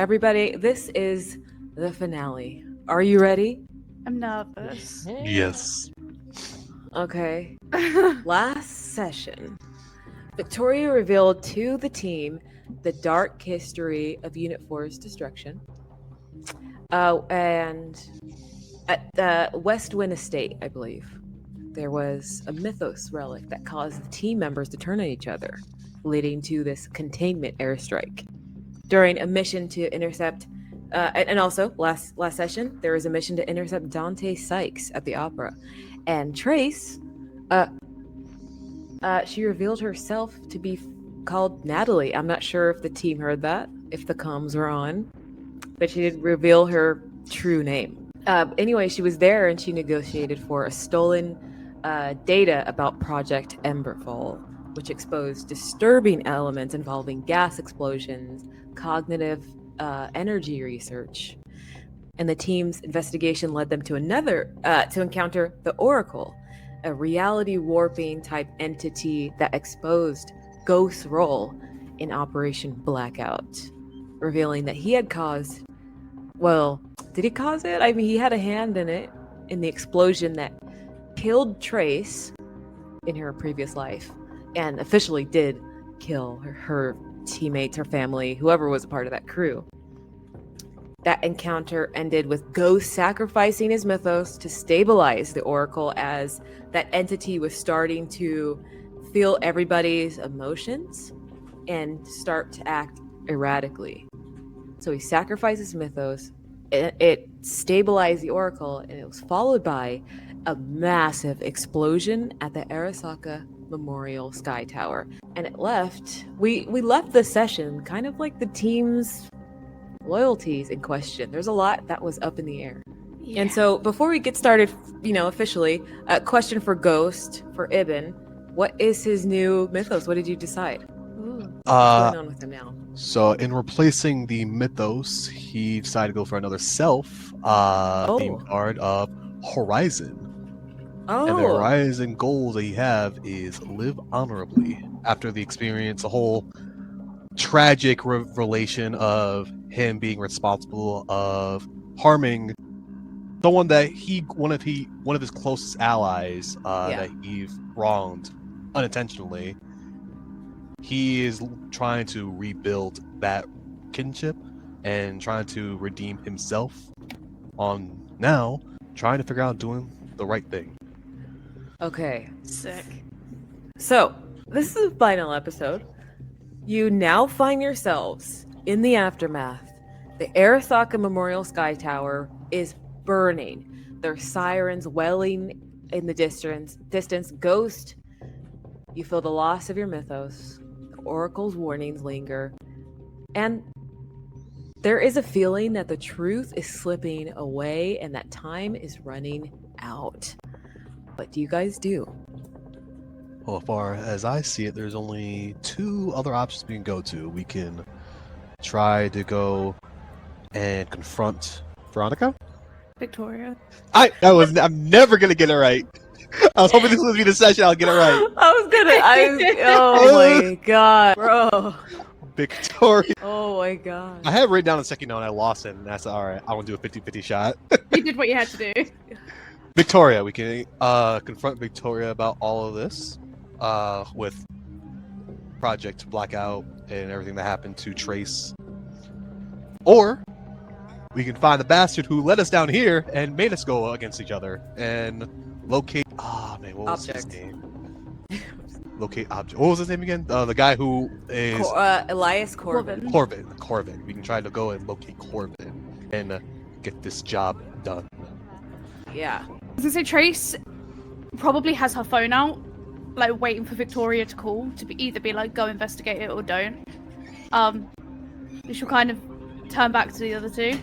everybody, this is the finale. Are you ready? I'm nervous. Yes. Okay. Last session, Victoria revealed to the team the dark history of Unit 4's destruction. And at the West Wind Estate, I believe, there was a mythos relic that caused the team members to turn on each other, leading to this containment airstrike. During a mission to intercept, and also last session, there was a mission to intercept Dante Sykes at the opera. And Trace, she revealed herself to be called Natalie. I'm not sure if the team heard that, if the comms were on, but she did reveal her true name. Anyway, she was there and she negotiated for a stolen data about Project Emberfall, which exposed disturbing elements involving gas explosions, cognitive energy research. And the team's investigation led them to to encounter the Oracle, a reality warping type entity that exposed Ghost's role in Operation Blackout, revealing that he had caused, well, did he cause it? I mean, he had a hand in it, in the explosion that killed Trace in her previous life, and officially did kill her teammates, her family, whoever was a part of that crew. That encounter ended with Ghost sacrificing his mythos to stabilize the Oracle, as that entity was starting to feel everybody's emotions and start to act erratically. So he sacrifices mythos, it stabilized the Oracle, and it was followed by a massive explosion at the Arasaka Memorial Sky Tower. And it left, we left the session kind of like the team's loyalties in question. There's a lot that was up in the air. Yeah. And so before we get started, officially, a question for Ghost, for Ibn. What is his new mythos? What did you decide? What's going on with him now? So in replacing the mythos, he decided to go for another self-themed card of Horizon. Oh. And the Horizon goal that he have is live honorably. After the experience, a whole tragic relation of him being responsible of harming someone that one of his closest allies that he wronged unintentionally. He is trying to rebuild that kinship and trying to redeem himself on now, trying to figure out doing the right thing. Okay. Sick. So, this is the final episode. You now find yourselves in the aftermath. The Arasaka Memorial Sky Tower is burning. There are sirens wailing in the distance. Ghost, you feel the loss of your mythos. The Oracle's warnings linger. And there is a feeling that the truth is slipping away and that time is running out. What do you guys do? Well, as far as I see it, there's only two other options we can go to. We can try to go and confront Veronica. Victoria. I'm never gonna get it right. I was hoping this would be the session I'll get it right. Oh my god, bro. Victoria. Oh my god. I had it written down a second note and I lost it, and that's alright. I want to do a 50-50 shot. You did what you had to do. Victoria, we can confront Victoria about all of this. With Project Blackout and everything that happened to Trace. Or we can find the bastard who led us down here and made us go against each other and locate... what was his name? Locate object. What was his name again? The guy who is... Elias Korven. Korven. We can try to go and locate Korven and get this job done. Yeah. I was gonna say, Trace probably has her phone out, like waiting for Victoria to call to either be like, go investigate it or don't. She'll kind of turn back to the other two.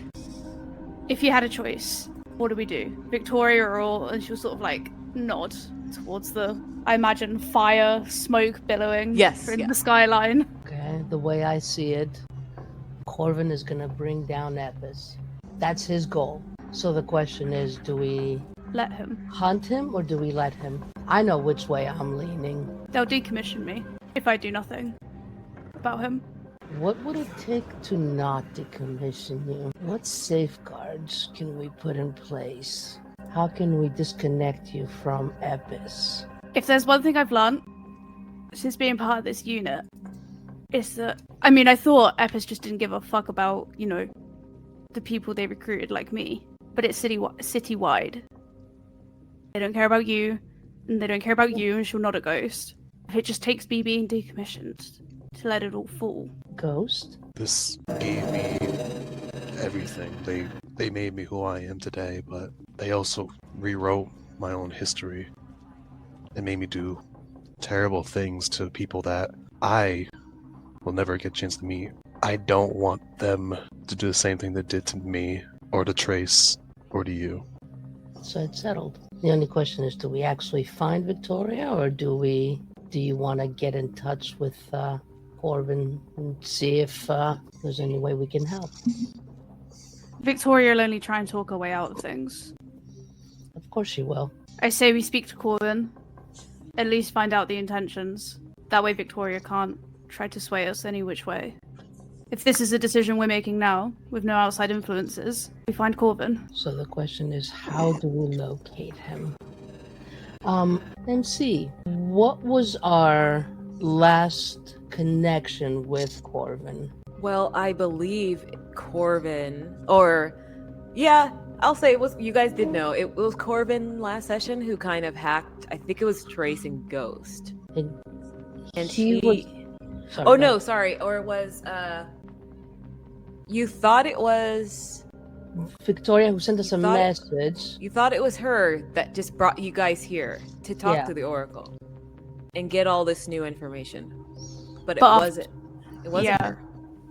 If you had a choice, what do we do? Victoria or... And she'll sort of like nod towards the, I imagine, fire, smoke billowing in the skyline. Okay, the way I see it, Korven is gonna bring down EPIS. That's his goal. So the question is, do we let him hunt him or do we let him? I know which way I'm leaning. They'll decommission me if I do nothing about him. What would it take to not decommission you? What safeguards can we put in place? How can we disconnect you from EPIS? If there's one thing I've learned since being part of this unit, it's that, I mean, I thought EPIS just didn't give a fuck about, you know, the people they recruited like me, but it's citywide. They don't care about you, and they don't care about you, and she'll not a ghost. It just takes me being decommissioned to let it all fall. Ghost? This gave me everything. They made me who I am today, but they also rewrote my own history and made me do terrible things to people that I will never get a chance to meet. I don't want them to do the same thing they did to me, or to Trace, or to you. So it's settled. The only question is, do we actually find Victoria, or do you want to get in touch with Korven and see if there's any way we can help? Victoria will only try and talk her way out of things. Of course she will. I say we speak to Korven, at least find out the intentions. That way Victoria can't try to sway us any which way. If this is a decision we're making now, with no outside influences, we find Korven. So the question is, how do we locate him? MC, what was our last connection with Korven? Well, I believe Korven, or yeah, I'll say it was. You guys did know it was Korven last session who kind of hacked. I think it was Trace and Ghost, and he was. Sorry, oh no, sorry, or it was. You thought it was Victoria, who sent us a thought- message. You thought it was her that just brought you guys here to talk Yeah. to the Oracle and get all this new information, but it But wasn't. It wasn't yeah. her.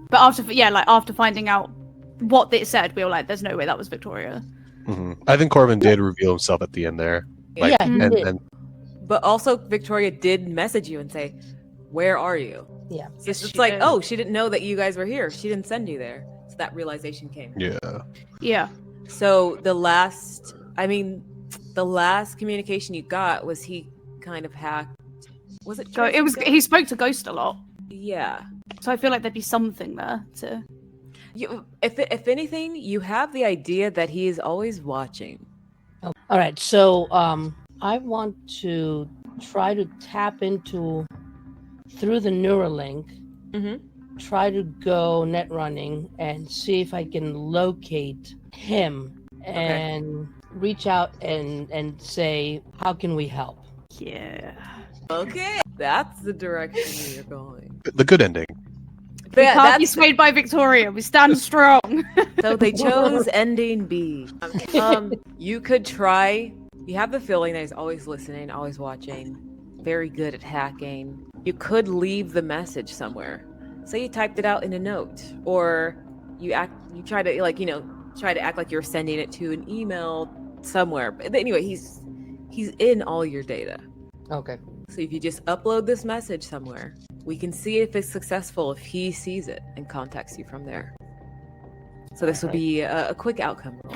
But after finding out what they said, we were like, there's no way that was Victoria. I think Korven did reveal himself at the end there. Like, Yeah, he and, did. and But also, Victoria did message you and say, "Where are you?" Yeah. So it's Yes, just she like, did. oh, she didn't know that you guys were here. She didn't send you there. So that realization came. yeah. Yeah. So the last communication you got was he kind of hacked. Was it? So it was. Ghost? He spoke to Ghost a lot, Yeah. so I feel like there'd be something there to. If anything, you have the idea that he is always watching. Oh, all right. So I want to try to tap into through the Neuralink. Mm-hmm. Try to go net running and see if I can locate him and reach out and say, how can we help? Yeah. Okay, that's the direction you're going. The good ending. We Yeah, can't be swayed by Victoria. We stand strong. so they chose ending B. You could try. You have the feeling that he's always listening, always watching, very good at hacking. You could leave the message somewhere. Say you typed it out in a note, or you try to act like you're sending it to an email somewhere. But anyway, he's in all your data. Okay. So if you just upload this message somewhere, we can see if it's successful if he sees it and contacts you from there. So this will be a quick outcome roll.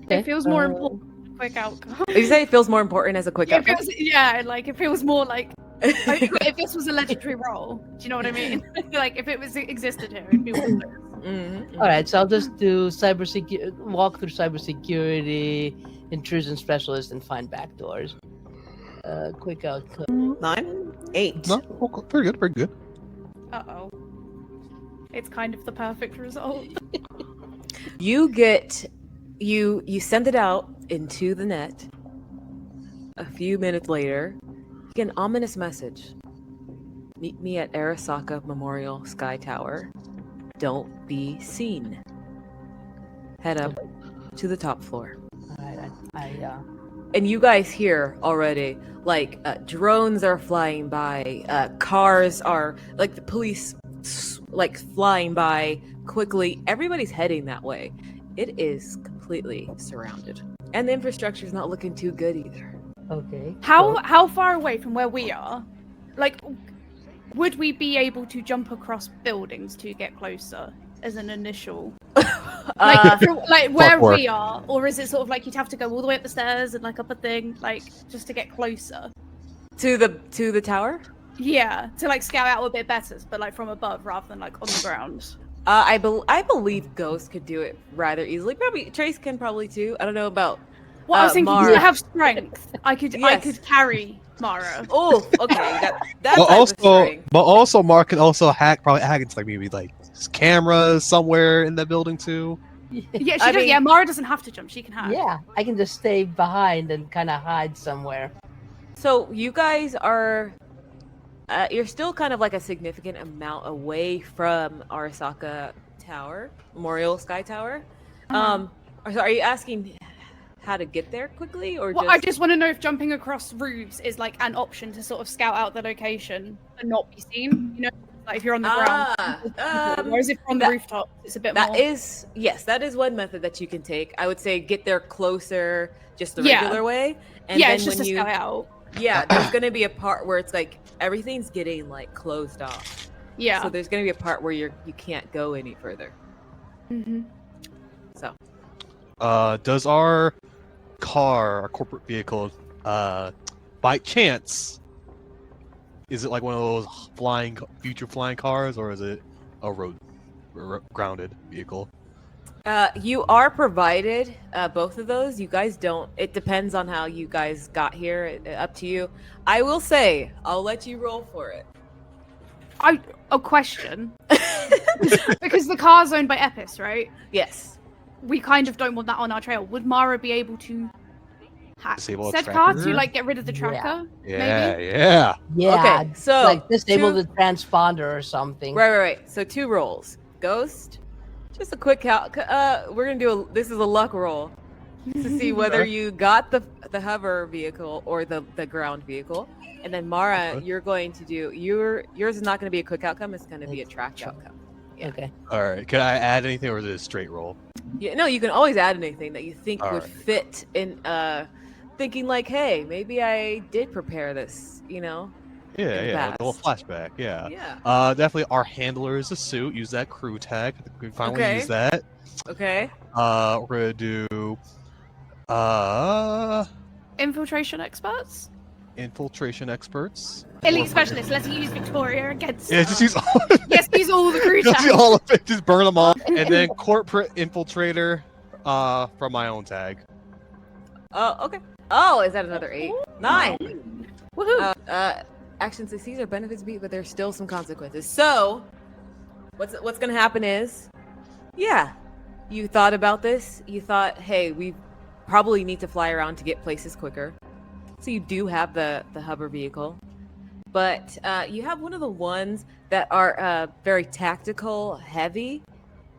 It feels more important. Quick outcome. Did you say it feels more important as a quick outcome? It feels more like if this was a legendary role. Do you know what I mean? Like if it was existed here, it'd be one of those. Mm-hmm. All right. So I'll just do walk through cybersecurity, intrusion specialist, and find backdoors. Quick outcome. 9, 8. No, oh, very good, very good. Uh-oh. It's kind of the perfect result. You send it out into the net. A few minutes later, you get an ominous message. Meet me at Arasaka Memorial Sky Tower. Don't be seen. Head up to the top floor. All right. And you guys hear already, like, drones are flying by, cars are, like, the police, like, flying by quickly. Everybody's heading that way. It is completely surrounded. And the infrastructure's not looking too good either. Okay. How far away from where we are? Like, would we be able to jump across buildings to get closer as an initial? Like where Parkour. we are, or is it sort of like you'd have to go all the way up the stairs and like up a thing, like just to get closer? To the tower? Yeah, to like scout out a bit better, but like from above rather than like on the ground. I believe Ghost could do it rather easily. Probably Trace can probably too. I don't know about. Well, I was thinking Mara. I have strength. I could Yes. carry Mara. Oh, okay. That's But type of strength. also, Mark can also probably hack into like maybe like cameras somewhere in the building too. Yeah, I mean- yeah, Mara doesn't have to jump. She can hack. Yeah, I can just stay behind and kind of hide somewhere. So you guys are. You're still kind of like a significant amount away from Arasaka Tower, Memorial Sky Tower. Uh-huh. So are you asking how to get there quickly, or Well, I just want to know if jumping across roofs is like an option to sort of scout out the location and not be seen. You know, like if you're on the ground. Whereas if you're on the rooftop, it's a bit more. That is one method that you can take. I would say get there closer, just the regular way, and yeah, then it's just when to you scout out. yeah, there's gonna be a part where it's like everything's getting like closed off. Yeah. So there's gonna be a part where you can't go any further. Mm-hmm. So Does our car, our corporate vehicle, by chance, is it like one of those future flying cars, or is it a grounded vehicle? you are provided both of those. You guys don't. It depends on how you guys got here. Up to you. I will say, I'll let you roll for it. A question. Because the car's owned by EPIS, right? Yes. We kind of don't want that on our trail. Would Mara be able to hack Disable said the car tracker? to like get rid of the tracker? Yeah, Maybe? yeah. Yeah, Okay, so like disable two- the transponder or something. Right. So 2 rolls. Ghost. Just a quick count. We're gonna do this is a luck roll to see whether you got the hover vehicle or the ground vehicle. And then Mara, Okay. you're going to do yours is not going to be a quick outcome. It's going to be a tracked outcome. Yeah. Okay. All right. Can I add anything, or is it a straight roll? Yeah, no, you can always add anything that you think All would right. fit in. Thinking like, hey, maybe I did prepare this. You know. Yeah. A little past. flashback. Yeah. Yeah. Definitely our handler is a suit. Use that crew tag. I think we can finally Okay. use that. Okay. We're gonna do Infiltration experts? infiltration experts. Elite specialists. Let's use Victoria against. Yeah, just use all, Yes, use all the crew just use tags. all of it. Just burn them off, and then corporate infiltrator. From my own tag. Oh, okay. Oh, is that another 8? 9. Woohoo! Action succeeds or benefits beat, but there's still some consequences. So, what's gonna happen is, yeah, you thought about this. You thought, hey, we probably need to fly around to get places quicker. So you do have the hover vehicle, but you have one of the ones that are very tactical, heavy,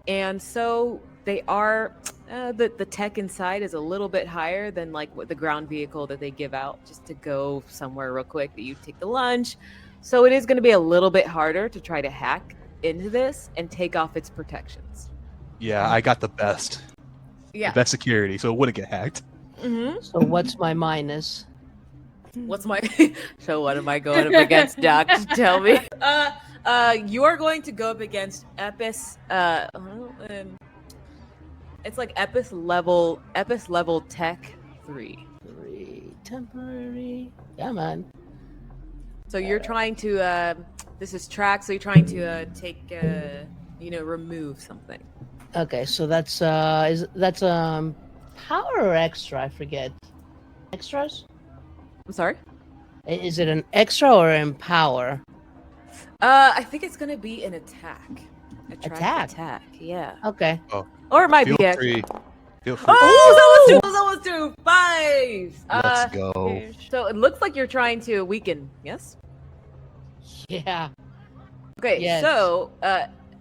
and so they are. The tech inside is a little bit higher than like what the ground vehicle that they give out just to go somewhere real quick that you take the lunch. So it is going to be a little bit harder to try to hack into this and take off its protections. Yeah, I got the best. Yeah. The best security, so it wouldn't get hacked. Mm-hmm. So what's my minus? What's my so what am I going up against, Doc? Tell me. You are going to go up against EPIS. It's like EPIS level tech 3. 3 temporary. Come on. So you're trying to this is track, so you're trying to take remove something. Okay, so that's power or extra? I forget. Extras? I'm sorry? Is it an extra or an power? I think it's gonna be an attack. Attack, yeah. Okay. Or it might Feel be extra. free. Feel free. Oh, that was two. 5. Let's go. So it looks like you're trying to weaken, yes? Yeah. Okay, Yes. so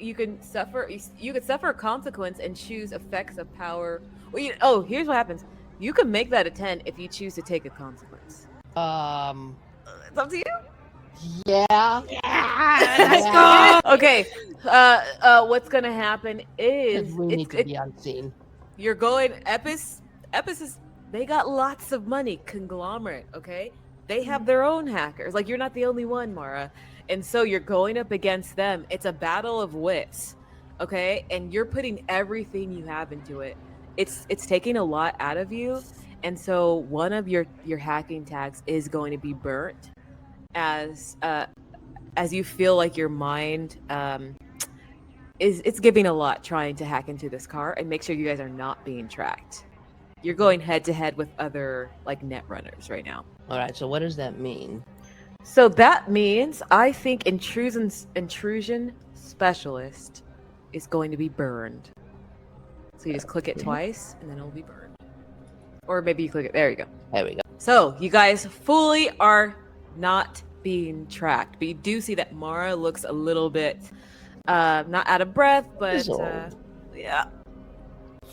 you can suffer a consequence and choose effects of power. Well, here's what happens. You can make that a 10 if you choose to take a consequence. It's up to you. Yeah. Let's go. Okay. What's gonna happen is We need to be unseen. you're going EPIS is they got lots of money, conglomerate, okay? They have their own hackers. Like, you're not the only one, Mara. And so you're going up against them. It's a battle of wits, okay? And you're putting everything you have into it. It's taking a lot out of you. And so one of your hacking tags is going to be burnt as as you feel like your mind it's giving a lot trying to hack into this car and make sure you guys are not being tracked. You're going head to head with other like net runners right now. All right. So what does that mean? So that means I think intrusion specialist is going to be burned. So you just click it twice and then it'll be burned. Or maybe you click it. There you go. There we go. So you guys fully are not being tracked, but you do see that Mara looks a little bit not out of breath, but yeah,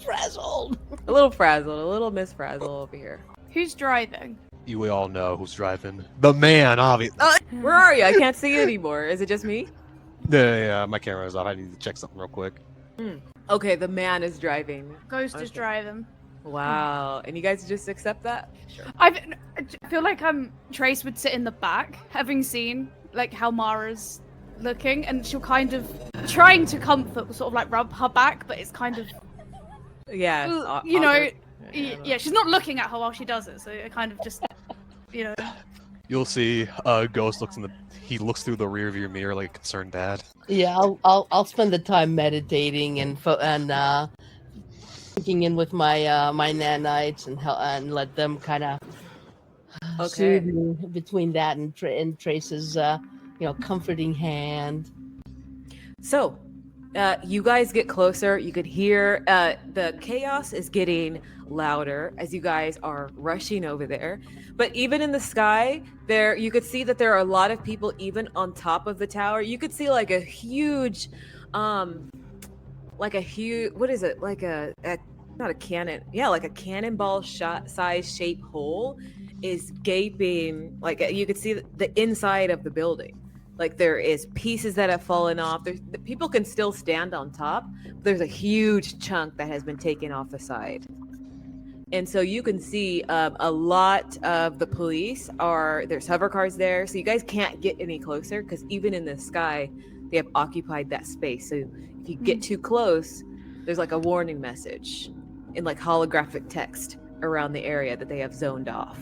Frazzled. a little frazzled, a little Miss Frazzle over here. Who's driving? We all know who's driving. The man, obviously. Where are you? I can't see you anymore. Is it just me? Yeah, my camera is off. I need to check something real quick. Okay, the man is driving. Ghost is Okay. driving. Wow. And you guys just accept that? Sure. I feel like Trace would sit in the back, having seen like how Mara's looking, and she'll kind of trying to comfort, sort of like rub her back, but it's kind of Yeah. it's you know, awkward. yeah, she's not looking at her while she does it, so it kind of just, you know. You'll see Ghost he looks through the rear view mirror like a concerned dad. Yeah, I'll spend the time meditating and thinking in with my my nanites and let them kind of Okay. soothe me between that and Trace's comforting hand. So, you guys get closer. You could hear the chaos is getting louder as you guys are rushing over there. But even in the sky, you could see that there are a lot of people even on top of the tower. You could see like a huge, what is it? Like not a cannon. Yeah, like a cannonball shot size shaped hole is gaping. Like you could see the inside of the building. Like there is pieces that have fallen off. The people can still stand on top. But there's a huge chunk that has been taken off the side. And so you can see a lot of the police there's hover cars there. So you guys can't get any closer because even in the sky, they have occupied that space. So if you get too close, there's like a warning message in like holographic text around the area that they have zoned off.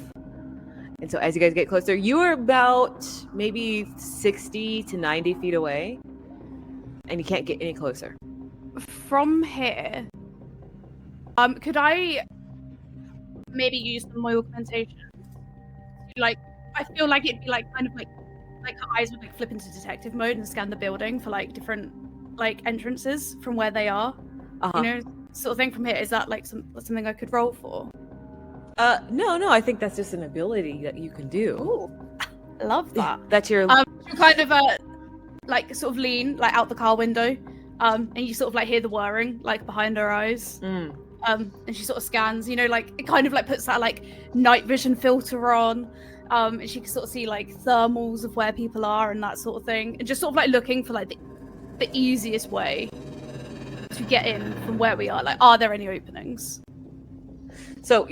And so as you guys get closer, you are about maybe 60 to 90 feet away, and you can't get any closer. From here, could I maybe use some more augmentation? Like, I feel like it'd be like kind of like her eyes would like flip into detective mode and scan the building for like different like entrances from where they are. Uh-huh. You know, sort of thing from here. Is that like something I could roll for? No, I think that's just an ability that you can do. Ooh, I love that. That's your You kind of like sort of lean like out the car window, and you sort of like hear the whirring like behind her eyes. And she sort of scans, you know, like it kind of like puts that like night vision filter on, and she can sort of see like thermals of where people are and that sort of thing, and just sort of like looking for like the easiest way to get in from where we are. Like, are there any openings? So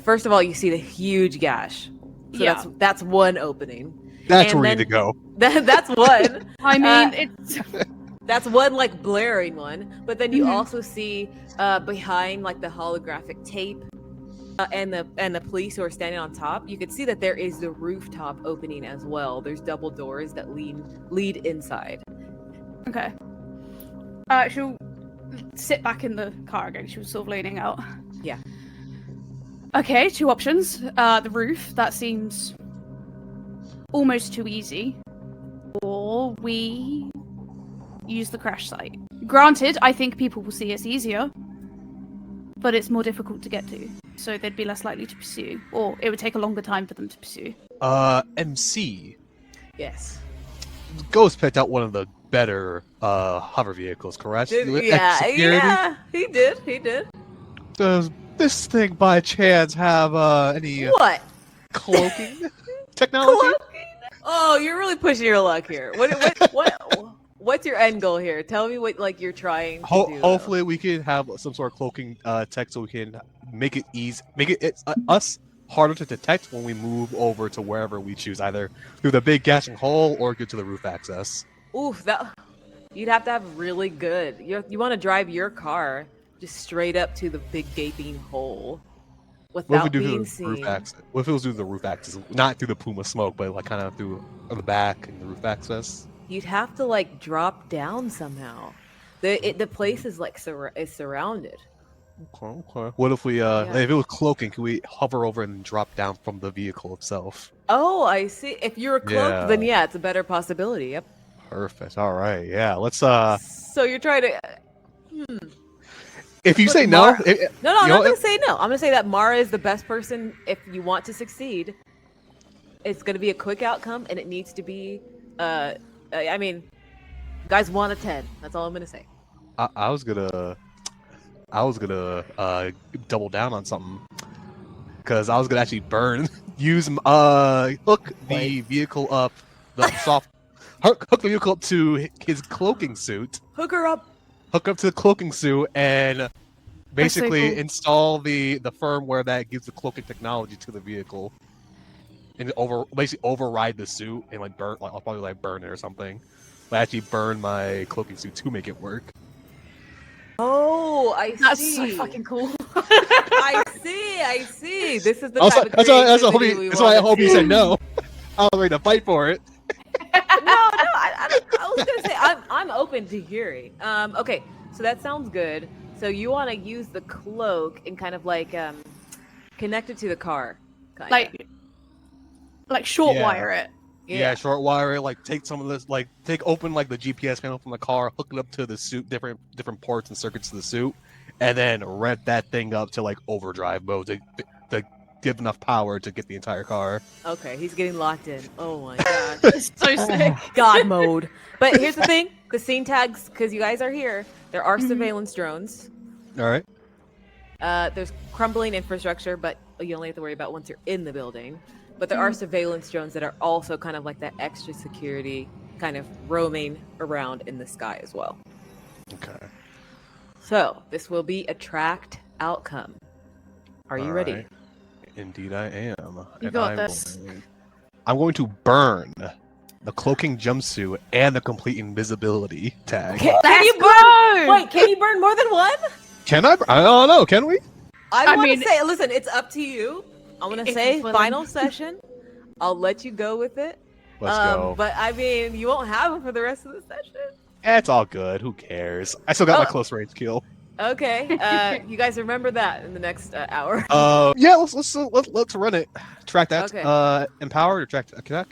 first of all, you see the huge gash. So Yeah. that's one opening. That's And where you then- need to go. That's one. I mean, it's That's one like blaring one. But then you Mhm. also see behind like the holographic tape and the police who are standing on top. You could see that there is the rooftop opening as well. There's double doors that lead inside. okay. She'll sit back in the car again. She was sort of leaning out. Yeah. Okay, two options. The roof, that seems almost too easy. Or we use the crash site. Granted, I think people will see us easier, but it's more difficult to get to, so they'd be less likely to pursue, or it would take a longer time for them to pursue. MC. Yes. Ghost picked out one of the better hover vehicles, correct? Yeah, he did. Does this thing by chance have any What? cloaking technology? Oh, you're really pushing your luck here. What's your end goal here? Tell me what like you're trying to do. Hopefully, we can have some sort of cloaking tech so we can make it us harder to detect when we move over to wherever we choose, either through the big gashing hole or get to the roof access. Oof, you'd have to have really good. You want to drive your car just straight up to the big gaping hole. What if without we do being through the seen. roof access? What if it was through the roof access? Not through the Puma smoke, but like kind of through the back and the roof access. You'd have to like drop down somehow. The place is like is surrounded. Okay. What if we if it was cloaking, can we hover over and drop down from the vehicle itself? Oh, I see. If you're cloaked, then Yeah. yeah, it's a better possibility. Yep. Perfect. All right. Yeah. Let's So you're trying to. if you Look, say no, No, I'm you not know, going to say no. I'm going to say that Mara is the best person if you want to succeed. It's going to be a quick outcome, and it needs to be. I mean, guys, 1 to 10. That's all I'm going to say. I was gonna double down on something because I was gonna actually hook the vehicle up, hook the vehicle up to his cloaking suit, Hook her up. hook up to the cloaking suit, and basically cool. install the firmware that gives the cloaking technology to the vehicle, and basically override the suit and like burn, like I'll probably like burn it or something, but actually burn my cloaking suit to make it work. Oh, I That's see. so fucking cool. I see. This is the type of That's creativity why I we hope you wanna said no. I was ready to fight for it. I was gonna say I'm open to hearing. Okay, so that sounds good. So you want to use the cloak and kind of like connect it to the car, kinda. like short Yeah. wire it. Yeah, short wire. Like take some of this. Like open like the GPS panel from the car, hook it up to the suit, different ports and circuits to the suit, and then rev that thing up to like overdrive mode to give enough power to get the entire car. Okay, he's getting locked in. Oh my god, It's so sick. God mode. But here's the thing: the scene tags, because you guys are here. There are Mhm. surveillance drones. All right. There's crumbling infrastructure, but you only have to worry about once you're in the building. But there are surveillance drones that are also kind of like that extra security, kind of roaming around in the sky as well. Okay. So this will be a tracked outcome. Are you ready? Alright. Indeed, I am. You got this. I'm going to burn the cloaking jumpsuit and the complete invisibility tag. Can Let's you burn? go! Wait, can you burn more than one? Can I? I don't know. Can we? I want mean- to say, listen, it's up to you. I'm gonna If say it's willing. final session. I'll let you go with it. Let's go. But I mean, you won't have it for the rest of the session. It's all good. Who cares? I still got my Oh. close range kill. Okay. You guys remember that in the next hour. Yeah. Let's run it. Track that. Okay. Empower or track attack.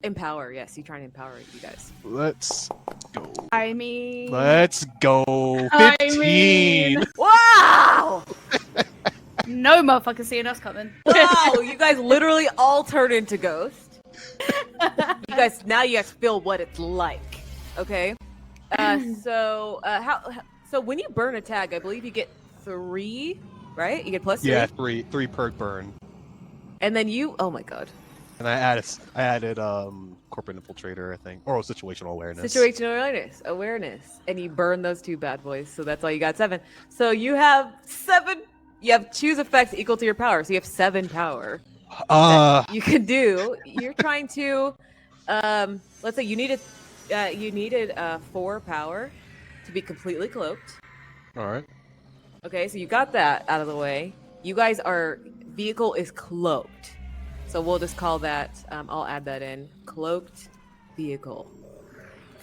Empower. Yes, you try and empower you guys. Let's go. I mean, Let's go. I 15. mean- Wow! no motherfucker seeing us coming. Wow! You guys literally all turn into ghosts. You guys feel what it's like. Okay. So when you burn a tag, I believe you get 3, right? You get plus 3. Yeah, three perk burn. And then oh my god. And I added corporate infiltrator, I think, or situational awareness. Situational awareness. And you burn those 2 bad boys, so that's all you got 7. So you have 7. You have choose effects equal to your power, so you have 7 power. That you can do. You're trying to, let's say you needed 4 power to be completely cloaked. All right. Okay, so you got that out of the way. You guys vehicle is cloaked. So we'll just call that, I'll add that in, cloaked vehicle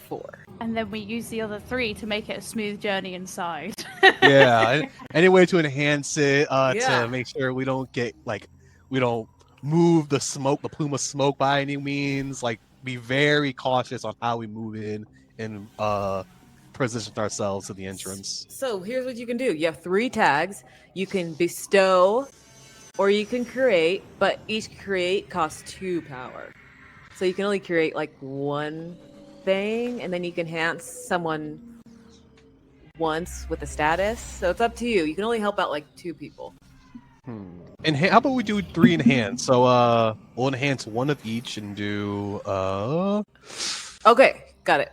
4. And then we use the other 3 to make it a smooth journey inside. Yeah. Any way to enhance it, Yeah. to make sure we don't move the plume of smoke by any means. Like, be very cautious on how we move in and position ourselves to the entrance. So here's what you can do. You have 3 tags. You can bestow or you can create, but each create costs 2 power. So you can only create like 1 thing, and then you can enhance someone once with a status. So it's up to you. You can only help out like 2 people. And how about we do 3 enhance? So we'll enhance 1 of each and do Okay, got it.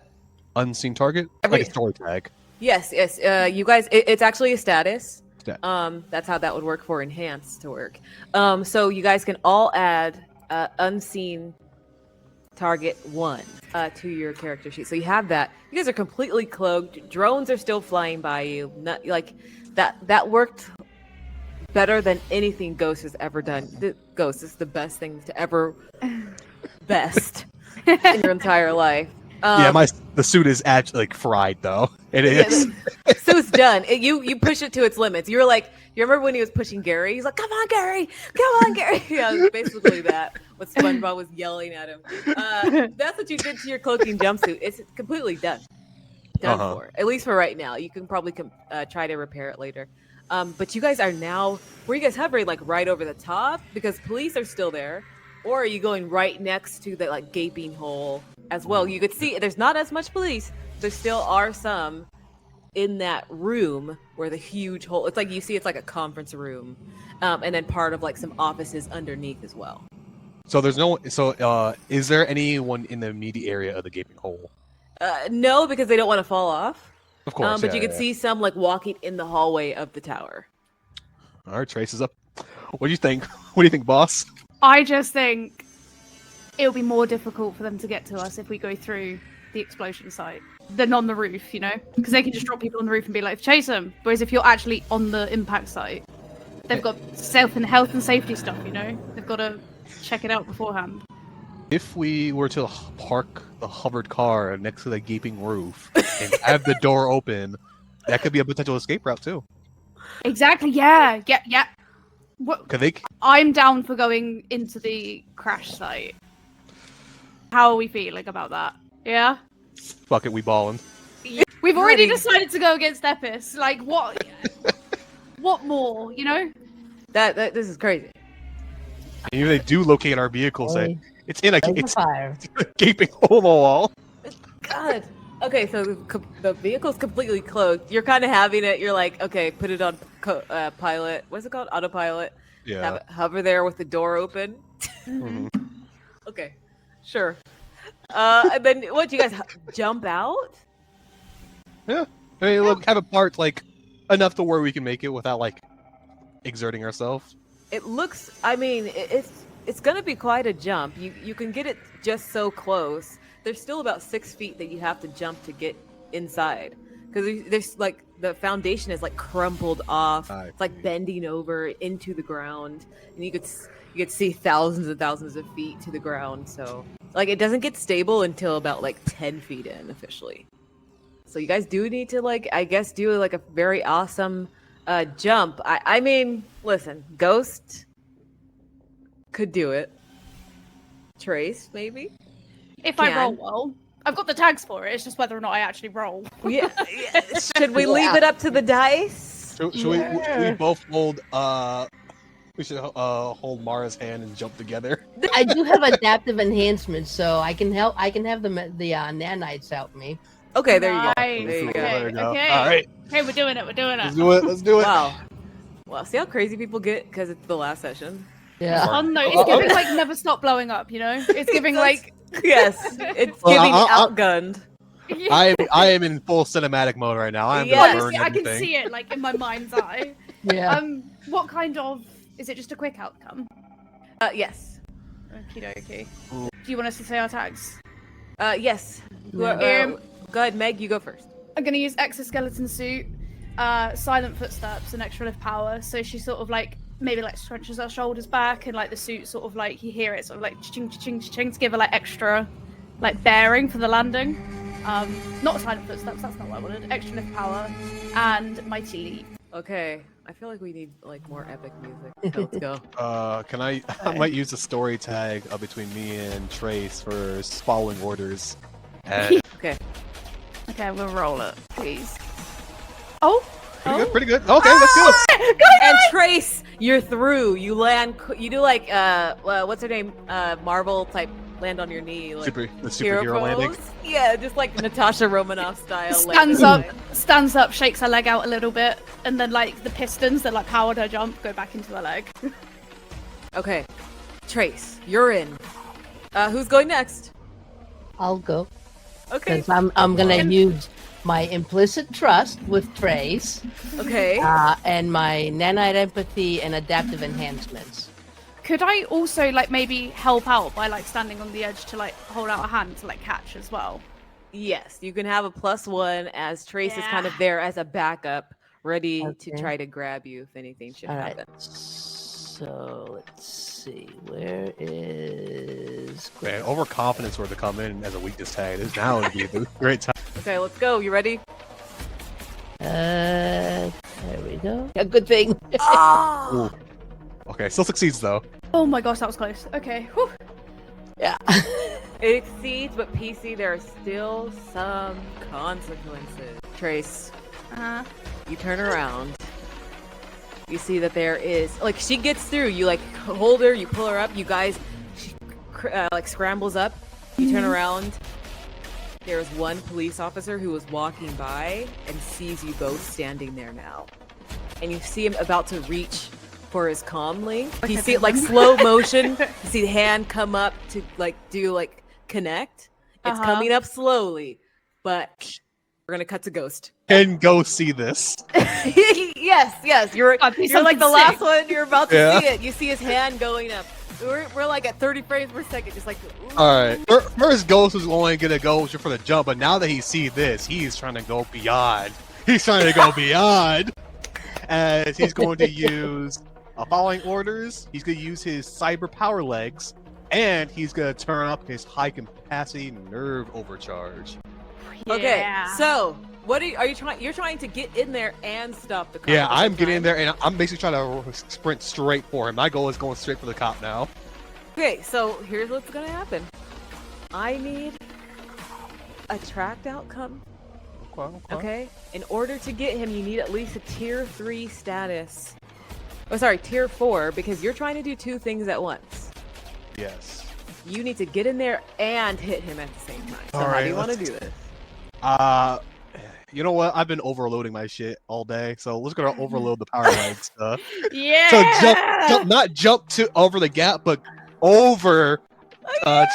unseen target, like a story tag. Yes. You guys, it's actually a status. Stat. That's how that would work for enhance to work. So you guys can all add unseen target 1 to your character sheet. So you have that. You guys are completely cloaked. Drones are still flying by you. Not, like that worked better than anything Ghost has ever done. Ghost is the best thing to ever best in your entire life. The suit is actually like fried though. It Yeah, is. so it's done. You push it to its limits. You're like, you remember when he was pushing Gary? He's like, "Come on, Gary! Come on, Gary!" Yeah, it was basically that. What SpongeBob was yelling at him. That's what you did to your cloaking jumpsuit. It's completely done. Done for. At least for right now. You can probably try to repair it later. But you guys are now. Were you guys hovering like right over the top because police are still there, or are you going right next to the like gaping hole as well? You could see there's not as much police. There still are some in that room where the huge hole. It's like you see, it's like a conference room, and then part of like some offices underneath as well. So there's no. So is there anyone in the immediate area of the gaping hole? No, because they don't want to fall off. Of course, but you can see some like walking in the hallway of the tower. All right, Trace is up. What do you think? What do you think, boss? I just think it'll be more difficult for them to get to us if we go through the explosion site than on the roof, you know? Because they can just drop people on the roof and be like, chase them. Whereas if you're actually on the impact site, they've got health and safety stuff, you know? They've got to check it out beforehand. If we were to park the hovered car next to the gaping roof and have the door open, that could be a potential escape route too. Exactly, yeah. What? I'm down for going into the crash site. How are we feeling about that? Yeah? Fuck it, we ballin'. We've already decided to go against EPIS. Like, what? What more, you know? This is crazy. And if they do locate our vehicles, it's in a fire. gaping hole in the wall. God. Okay, so the vehicle's completely closed. You're kind of having it. You're like, okay, put it on pilot. What's it called? Autopilot. Yeah. Have it hover there with the door open. Mm-hmm. Okay, sure. And then what? Do you guys jump out? Yeah. I mean, look, have a part like enough to where we can make it without like exerting ourselves. It looks. I mean, it's gonna be quite a jump. You can get it just so close. There's still about 6 feet that you have to jump to get inside because there's like the foundation is like crumpled off. It's like bending over into the ground, and you could see thousands and thousands of feet to the ground. So like it doesn't get stable until about like 10 feet in officially. So you guys do need to like I guess do like a very awesome jump. I mean, listen, Ghost could do it. Trace maybe. If I roll well. I've got the tags for it. It's just whether or not I actually roll. Yeah. Should we leave it up to the dice? Should we both hold? We should hold Mara's hand and jump together. I do have adaptive enhancements, so I can help. I can have the nanites help me. Okay, there you go. Nice. There you go. There you go. Okay. All right. Okay, we're doing it. Let's do it. Let's do it. Wow. Well, see how crazy people get because it's the last session. Yeah. Oh no, it's giving like never stop blowing up. You know, it's giving like yes, it's giving outgunned. I am in full cinematic mode right now. I'm Honestly, I can see it like in my mind's eye. Yeah. What kind of? Is it just a quick outcome? Yes. Okie dokie. Do you want us to say our tags? Yes. Go ahead, Meg. You go first. I'm gonna use exoskeleton suit, silent footsteps, and extra lift power. So she sort of like maybe like stretches her shoulders back, and like the suit sort of like you hear it sort of like ching ching ching to give her like extra like bearing for the landing. Not silent footsteps. That's not what I wanted. Extra lift power and mighty leap. Okay. I feel like we need like more epic music. So let's go. Can I might use a story tag between me and Trace for following orders. And Okay, we'll roll it, please. Oh, pretty good. Okay, let's do it. And Trace, you're through. You land. You do like what's her name? Marvel type. Land on your knee. Like the superhero landing. Yeah, just like Natasha Romanoff style. Stands up, shakes her leg out a little bit, and then like the pistons that like powered her jump go back into her leg. Okay, Trace, you're in. Who's going next? I'll go. Okay. Because I'm gonna use my implicit trust with Trace. Okay. And my nanite empathy and adaptive enhancements. Could I also like maybe help out by like standing on the edge to like hold out a hand to like catch as well? Yes, you can have a +1 as Trace is kind of there as a backup, ready to Okay. try to grab you if anything should All right. happen. So let's see. Where is? Man, overconfidence were to come in as a weakness tag. Now would be the great time. Okay, let's go. You ready? There we go. A good thing. Oh! Ooh. Okay, still succeeds though. Oh my gosh, that was close. Okay. Whew. Yeah. It exceeds, but PC, there are still some consequences. Trace, you turn around. You see that there is, like, she gets through. You, like, hold her, you pull her up. You guys, she, like, scrambles up. You turn around. There is one police officer who was walking by and sees you both standing there now. And you see him about to reach for his comm link. You see it, like, slow motion. You see the hand come up to, like, do, like, connect. It's coming up slowly, but we're gonna cut to Ghost. Can go see this. yes. You're like the something last sick. one. You're about to Yeah. see it. You see his hand going up. We're like at 30 frames per second, just like. Ooh. All right. First, Ghost was only gonna go for the jump, but now that he sees this, he's trying to go beyond. He's trying to go beyond, as he's going to use following orders. He's gonna use his cyber power legs, and he's gonna turn up his high capacity nerve overcharge. Okay, Yeah. so what are you trying? You're trying to get in there and stop the cop. Yeah, at the I'm same getting in time? there, and I'm basically trying to sprint straight for him. My goal is going straight for the cop now. Okay, so here's what's gonna happen. I need a tracked outcome. Okay. In order to get him, you need at least a tier 3 status. Oh, sorry, tier 4, because you're trying to do two things at once. Yes. You need to get in there and hit him at the same time. So how Alright, do you want to let's- do this? You know what? I've been overloading my shit all day, so let's go to overload the power leg stuff. Yeah. So not jump to over the gap, but over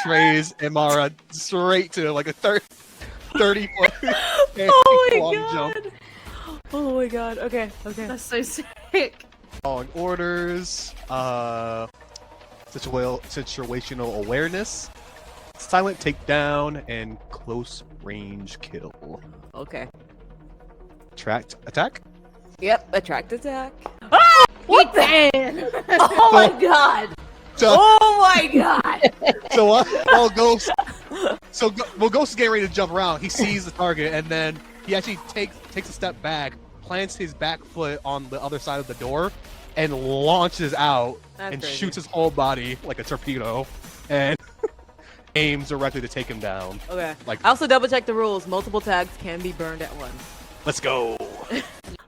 Trey's and Mara straight to like a 30 foot Oh my long god! jump. Oh my god! Okay. That's so sick. Following orders, situational awareness, silent takedown, and close range kill. Okay. Tracked attack. Yep. Attract attack. What the? Oh my god! So, Oh my god! Ghost is getting ready to jump around. He sees the target, and then he actually takes a step back, plants his back foot on the other side of the door, and launches out That's and crazy. shoots his whole body like a torpedo, and aims directly to take him down. Okay. Like- I also double checked the rules. Multiple tags can be burned at once. Let's go.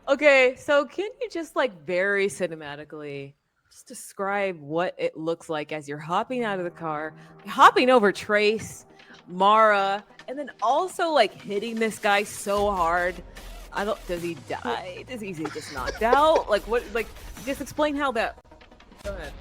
Okay, so can you just like very cinematically just describe what it looks like as you're hopping out of the car, hopping over Trace, Mara, and then also like hitting this guy so hard? Does he die? Is he just knocked out? Like what? Like just explain how that. Go ahead.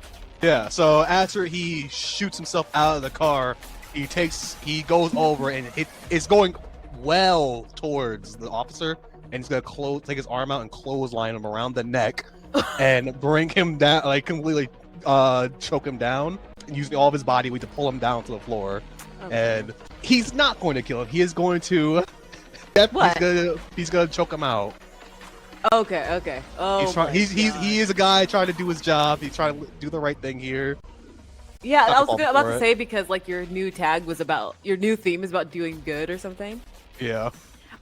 Yeah. So after he shoots himself out of the car, he goes over and it's going well towards the officer, and he's gonna take his arm out and clothesline him around the neck and bring him down, like completely choke him down, and using all of his body weight to pull him down to the floor. Okay. And he's not going to kill him. He is going to. What? He's gonna choke him out. Okay. Oh. He's trying. He is a guy trying to do his job. He's trying to do the right thing here. Yeah, Not I was fall about for to it. say because like your new theme is about doing good or something. Yeah.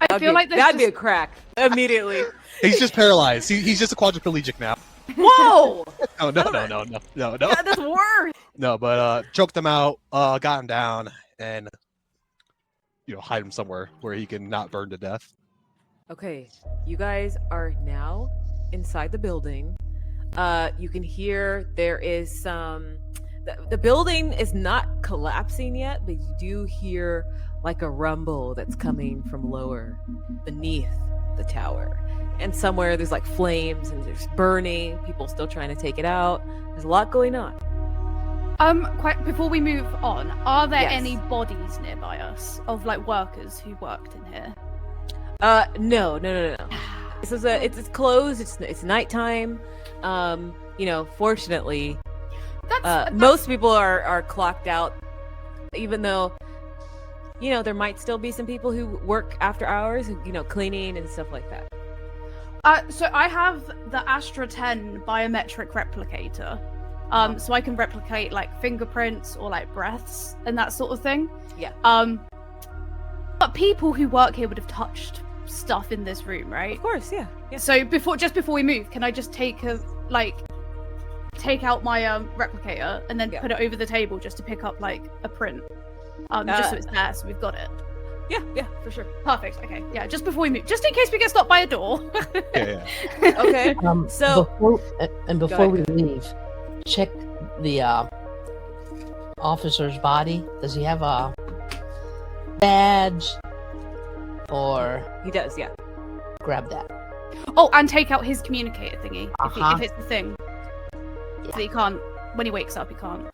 I feel like that'd be a crack immediately. He's just paralyzed. He's just a quadriplegic now. Whoa! No. Yeah, that's worse. No, but choked him out, got him down, and hide him somewhere where he can not burn to death. Okay, you guys are now inside the building. You can hear there is some. The building is not collapsing yet, but you do hear like a rumble that's coming from lower beneath the tower. And somewhere there's like flames and there's burning, people still trying to take it out. There's a lot going on. Quite before we move on, are there Yes. any bodies nearby us of like workers who worked in here? No. It's closed. It's nighttime. Fortunately, That's most people are clocked out, even though there might still be some people who work after hours, cleaning and stuff like that. So I have the Astra 10 biometric replicator. So I can replicate like fingerprints or like breaths and that sort of thing. Yeah. But people who work here would have touched stuff in this room, right? Of course, yeah. So before we move, can I just take out my replicator and then put it over the table just to pick up like a print, just so it's there, so we've got it. Yeah, for sure. Perfect. Okay, yeah. Just before we move, just in case we get stopped by a door. Yeah. Okay. So before we leave, check the officer's body. Does he have a badge? Or he does, yeah. Grab that. Oh, and take out his communicator thingy if it's the thing. Yeah. So he can't. When he wakes up, he can't.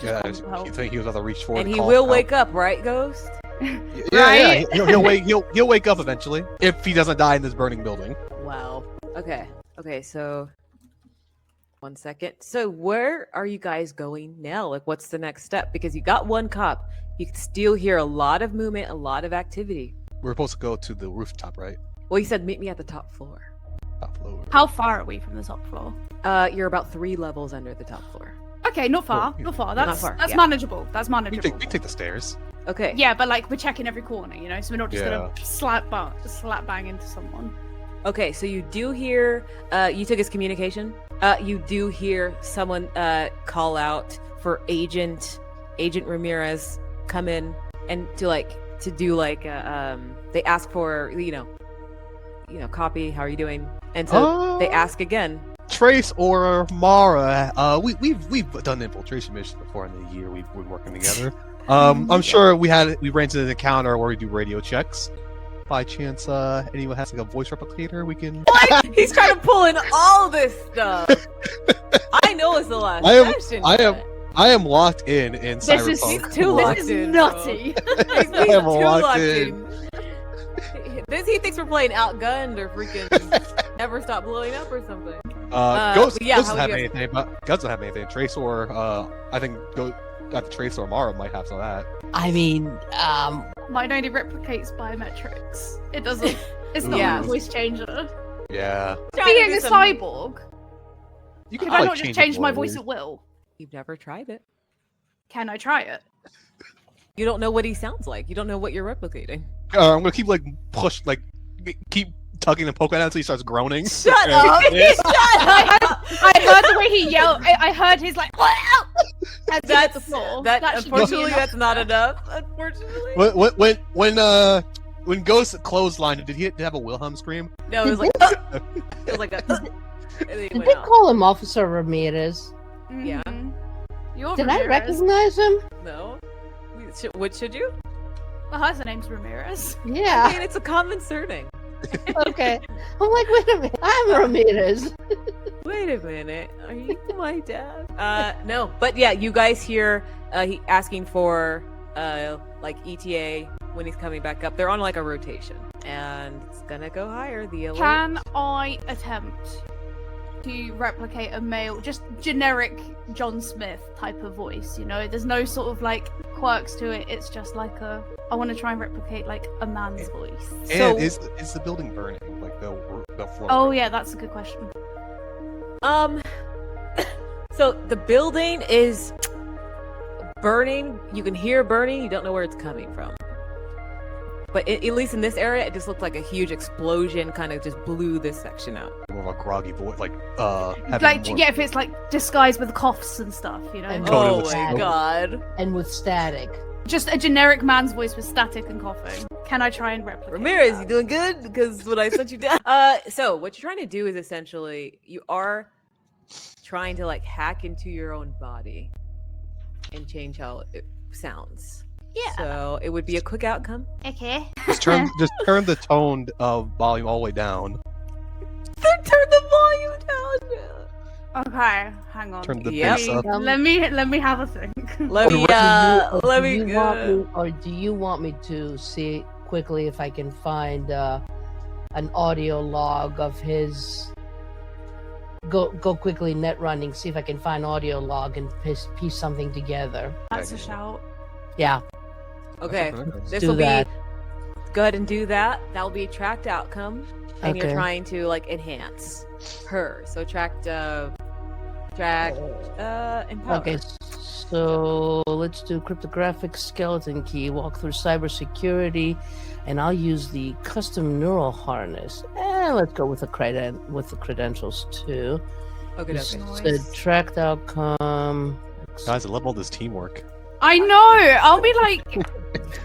Yeah, you think he was about to reach forward And he call will out. wake up, right, Ghost? Yeah. He'll wake up eventually if he doesn't die in this burning building. Wow. Okay, so 1 second. So where are you guys going now? Like, what's the next step? Because you got one cop. You can still hear a lot of movement, a lot of activity. We're supposed to go to the rooftop, right? Well, you said meet me at the top floor. Top floor. How far are we from the top floor? You're about 3 levels under the top floor. Okay, not far. Not far. That's yeah. manageable. That's We manageable. take the stairs. Okay. Yeah, but like we're checking every corner, you know, so we're not just Yeah. gonna slap bang into someone. Okay, so you do hear, you took his communication. You do hear someone call out for Agent Ramirez come in and to do they ask for copy. How are you doing? And so they ask again. Trace or Mara. We've done infiltration missions before in the year we've been working together. I'm sure we ran into an encounter where we do radio checks. By chance, anyone has like a voice replicator we can. What? He's trying to pull in all this stuff. I know it's the last session. I am locked in Cyberpunk. This is nutty. He's I am too locked locked in. He thinks we're playing Outgunned or freaking Never Stop Blowing Up or something. Ghost yeah, doesn't have anything, but Guts doesn't have anything. Trace or I think Trace or Mara might have some of that. I mean, Mine only replicates biometrics. It doesn't. It's not Yeah. a voice changer. Yeah. Being a cyborg, You can I probably not just change my voice at will? You've never tried it. Can I try it? You don't know what he sounds like. You don't know what you're replicating. I'm gonna keep keep tugging and poking at him until he starts groaning. Shut up! I heard the way he yelled. I heard his like. As he hit the floor. That should be unfortunately enough. that's not enough. Unfortunately. When Ghost clotheslined, did he have a Wilhelm scream? No, it was like it was like a. And then he did went they out. call him Officer Ramirez? Yeah. Mhm. You're Did I Ramirez. recognize him? No. What should you? Well, her name's Ramirez. I Yeah. mean, it's a common surname. Okay. I'm like, wait a minute. I'm Ramirez. Wait a minute. Are you my dad? No. But yeah, you guys hear he asking for ETA when he's coming back up. They're on like a rotation, and it's gonna go higher. The alert. Can I attempt to replicate a male, just generic John Smith type of voice? You know, there's no sort of like quirks to it. It's just like I want to try and replicate like a man's voice. So- And is the building burning? Like the floor? Oh yeah, that's a good question. So the building is burning. You can hear burning. You don't know where it's coming from. But at least in this area, it just looked like a huge explosion kind of just blew this section out. More of a groggy voice, If it's like disguised with coughs and stuff, you know. And- Coated Oh with my smoke. god. And with static. Just a generic man's voice with static and coughing. Can I try and replicate Ramirez, that? you doing good? Because when I sent you down. So what you're trying to do is essentially you are trying to like hack into your own body and change how it sounds. Yeah. So it would be a quick outcome. Okay. Just turn the tone volume all the way down. Turn the volume down. Okay, hang on. Turn the Yep. bass up. Let me have a think. Let me Do you want me to see quickly if I can find an audio log of his? Go quickly net running, see if I can find audio log and piece something together. That's a shout. Yeah. Okay. Let's This do will be that. go ahead and do that. That will be a tracked outcome, and you're Okay. trying to like enhance her. So tracked, empower. Okay, so let's do cryptographic skeleton key, walk through cybersecurity, and I'll use the custom neural harness. And let's go with the credentials too. Okay, You okay. said tracked outcome. Guys, I love all this teamwork. I know. I'll be like,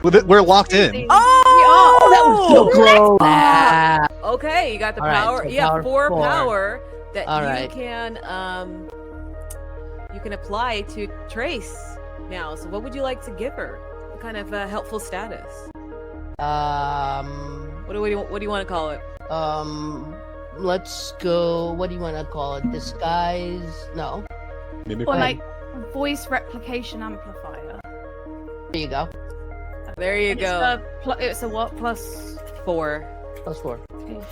We're locked in. Oh, that was so close. Ah. Okay, you got the All right, power. so Yeah, power four four. power that All you right. can apply to Trace now. So, what would you like to give her? What kind of helpful status? What do you want to call it? Let's go. What do you want to call it? Disguise? No. Mimic. or like voice replication amplifier. There you go. There you It's go. it's a what? Plus 4. +4.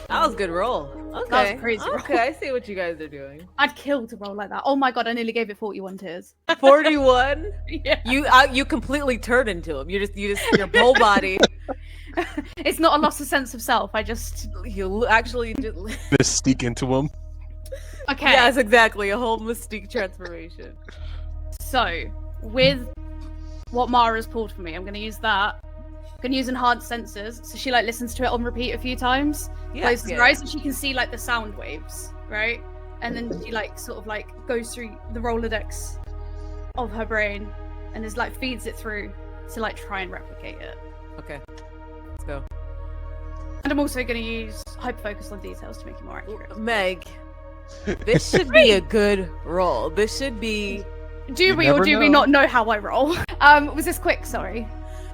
That was a good roll. Okay. That was a crazy roll. Okay, I see what you guys are doing. I'd kill to roll like that. Oh my god, I nearly gave it 41 tears. 41. Yeah. You completely turned into him. You just your whole body. It's not a loss of sense of self. I just You actually did. Mystique into him. okay. Yes, exactly. A whole mystique transformation. So with what Mara's pulled for me, I'm going to use that. I'm going to use enhanced sensors, so she like listens to it on repeat a few times. Closes her eyes, and she can see like the sound waves, right? And then she like sort of like goes through the Rolodex of her brain, and is like feeds it through to like try and replicate it. Okay, let's go. And I'm also going to use hyperfocus on details to make it more accurate. Meg, this should be a good roll. This should be. Do You we or never do we know. not know how I roll? Was this quick? Sorry.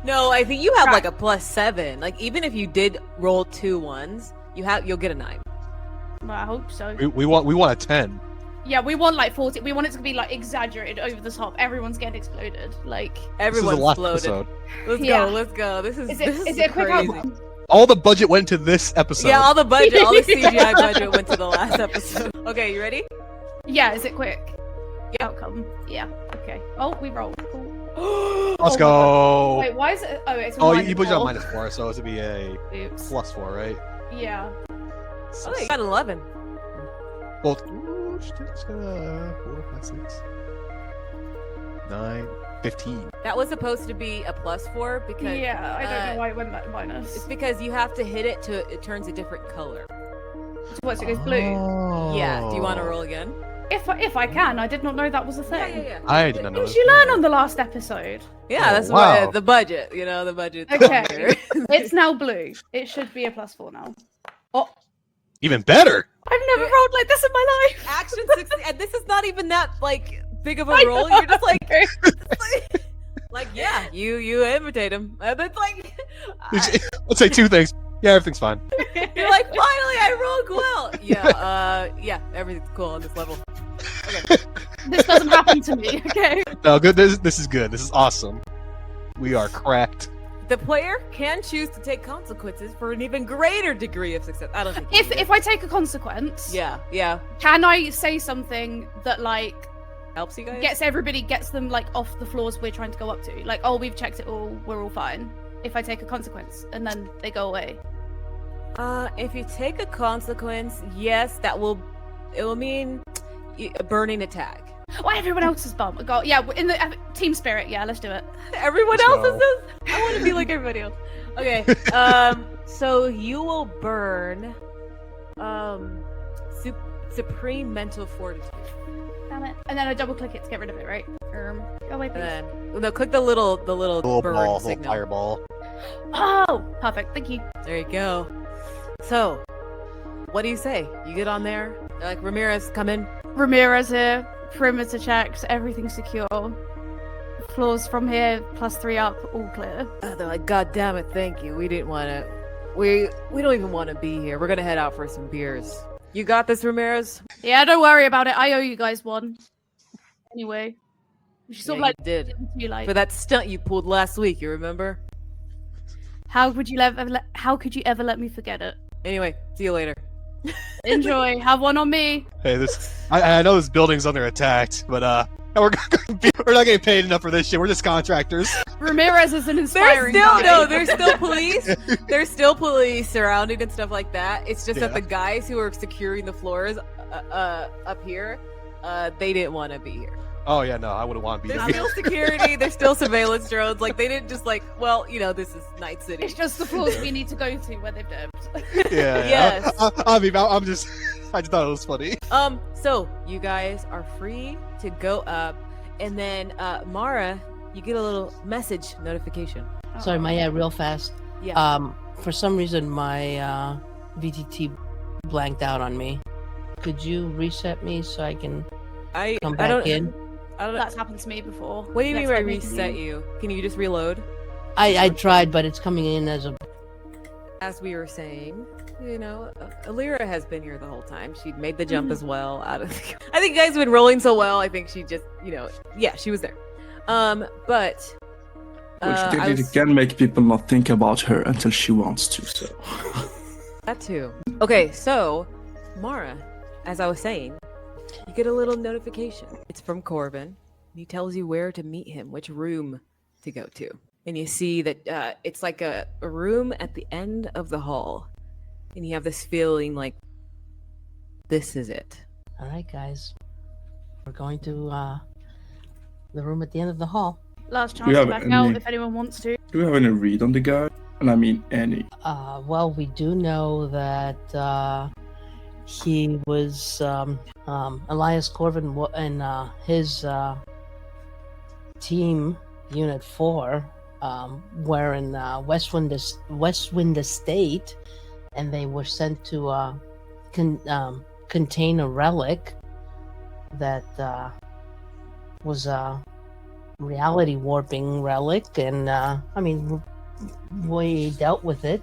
No, I think you have Right. like a +7. Like even if you did roll 2 1s, you'll get a 9. Well, I hope so. We want a 10. Yeah, we want like 40. We want it to be like exaggerated over the top. Everyone's getting exploded. Like, Everyone's this is the last exploded. episode. Let's Yeah. go. Let's go. This is is it a quick crazy. outcome? All the budget went to this episode. Yeah, all the CGI budget went to the last episode. Okay, you ready? Yeah, is it quick? Outcome. Yeah. Okay. Oh, we rolled. Cool. Let's Oh my go. Wait, why is it? Oh, it's a Oh, minus you put it on four. -4, so it would be a Oops. +4, right? Yeah. Oh, you got an 11. Well, ooh, shit, it's got 4, 5, 6, 9, 15. That was supposed to be a +4 because Yeah, I don't know why it went back to minus. it's because you have to hit it to it turns a different color. What, so it goes blue? Yeah. Do you want to Oh. roll again? If I can, I did not know that was a thing. Yeah. I did not know. What did you learn on the last episode? Yeah, Oh, that's wow. what the budget. You know, the budget. Okay. It's now blue. It should be a +4 now. Oh, Even better. I've never rolled like this in my life. Action 60, and this is not even that like big of a I roll. know. You're just like yeah, you imitate him. And it's like Let's say 2 things. Yeah, everything's fine. you're like finally I rolled well. Yeah, everything's cool on this level. Okay. This doesn't happen to me, okay? No, good. This is good. This is awesome. We are cracked. The player can choose to take consequences for an even greater degree of success. I don't think. you If I take a consequence, yeah, can I say something that like helps you guys. gets them like off the floors we're trying to go up to? Like, oh, we've checked it all, we're all fine. If I take a consequence and then they go away. If you take a consequence, yes, it will mean a burning attack. Oh, everyone else is bum. God, yeah, in the team spirit. Yeah, let's do it. Everyone Let's else go. is this. I want to be like everybody else. Okay. So you will burn, supreme mental fortitude, Damn it. And then I double click it to get rid of it, right? Go away, and please. then no, click the little Little burn ball, little signal. fireball. Oh, perfect. Thank you. There you go. So, what do you say? You get on there. They're like Ramirez, come in. Ramirez here. Perimeter checks. Everything's secure. Floors from here +3 up. All clear. They're like, God damn it, thank you. We didn't want to. We don't even want to be here. We're gonna head out for some beers. You got this, Ramirez. Yeah, don't worry about it. I owe you guys one. Anyway, she sort of Yeah, like you did you like. for that stunt you pulled last week. You remember? How could you ever let me forget it? Anyway, see you later. Enjoy. Have one on me. Hey, I know this building's under attack, but And we're not getting paid enough for this shit. We're just contractors. Ramirez is an There's inspiring still guy. no. There's still police. There's still police surrounding and stuff like that. It's just that Yeah. the guys who are securing the floors up here, they didn't want to be here. Oh yeah, no, I wouldn't want to be There's there. still security. There's still surveillance drones. Like they didn't just like, well, you know, this is Night City. It's just the floors we need to go to where they've dipped. Yeah. Yes. I mean, I'm just. I just thought it was funny. So you guys are free to go up, and then Mara, you get a little message notification. Sorry, Maya, real fast. Yeah. For some reason, my VTT blanked out on me. Could you reset me so I can come back in? I don't know. That's happened to me before. What do you mean Next by time we can reset use- you? Can you just reload? I tried, but it's coming in as a. As we were saying, you know, Alira has been here the whole time. She made the jump as well. I think you guys have been rolling so well. I think she just, you know, yeah, she was there. But Which I technically was- can make people not think about her until she wants to. So that too. Okay, so Mara, as I was saying, you get a little notification. It's from Korven. He tells you where to meet him, which room to go to. And you see that it's like a room at the end of the hall. And you have this feeling like, this is it. All right, guys. We're going to the room at the end of the hall. Last Do chance you to have back any- out if anyone wants to. do we have any read on the guy? And I mean any. Well, we do know that he was Elias Korven and his team, Unit 4, were in Westwind Estate, and they were sent to contain a relic that was a reality warping relic, and I mean, we dealt with it,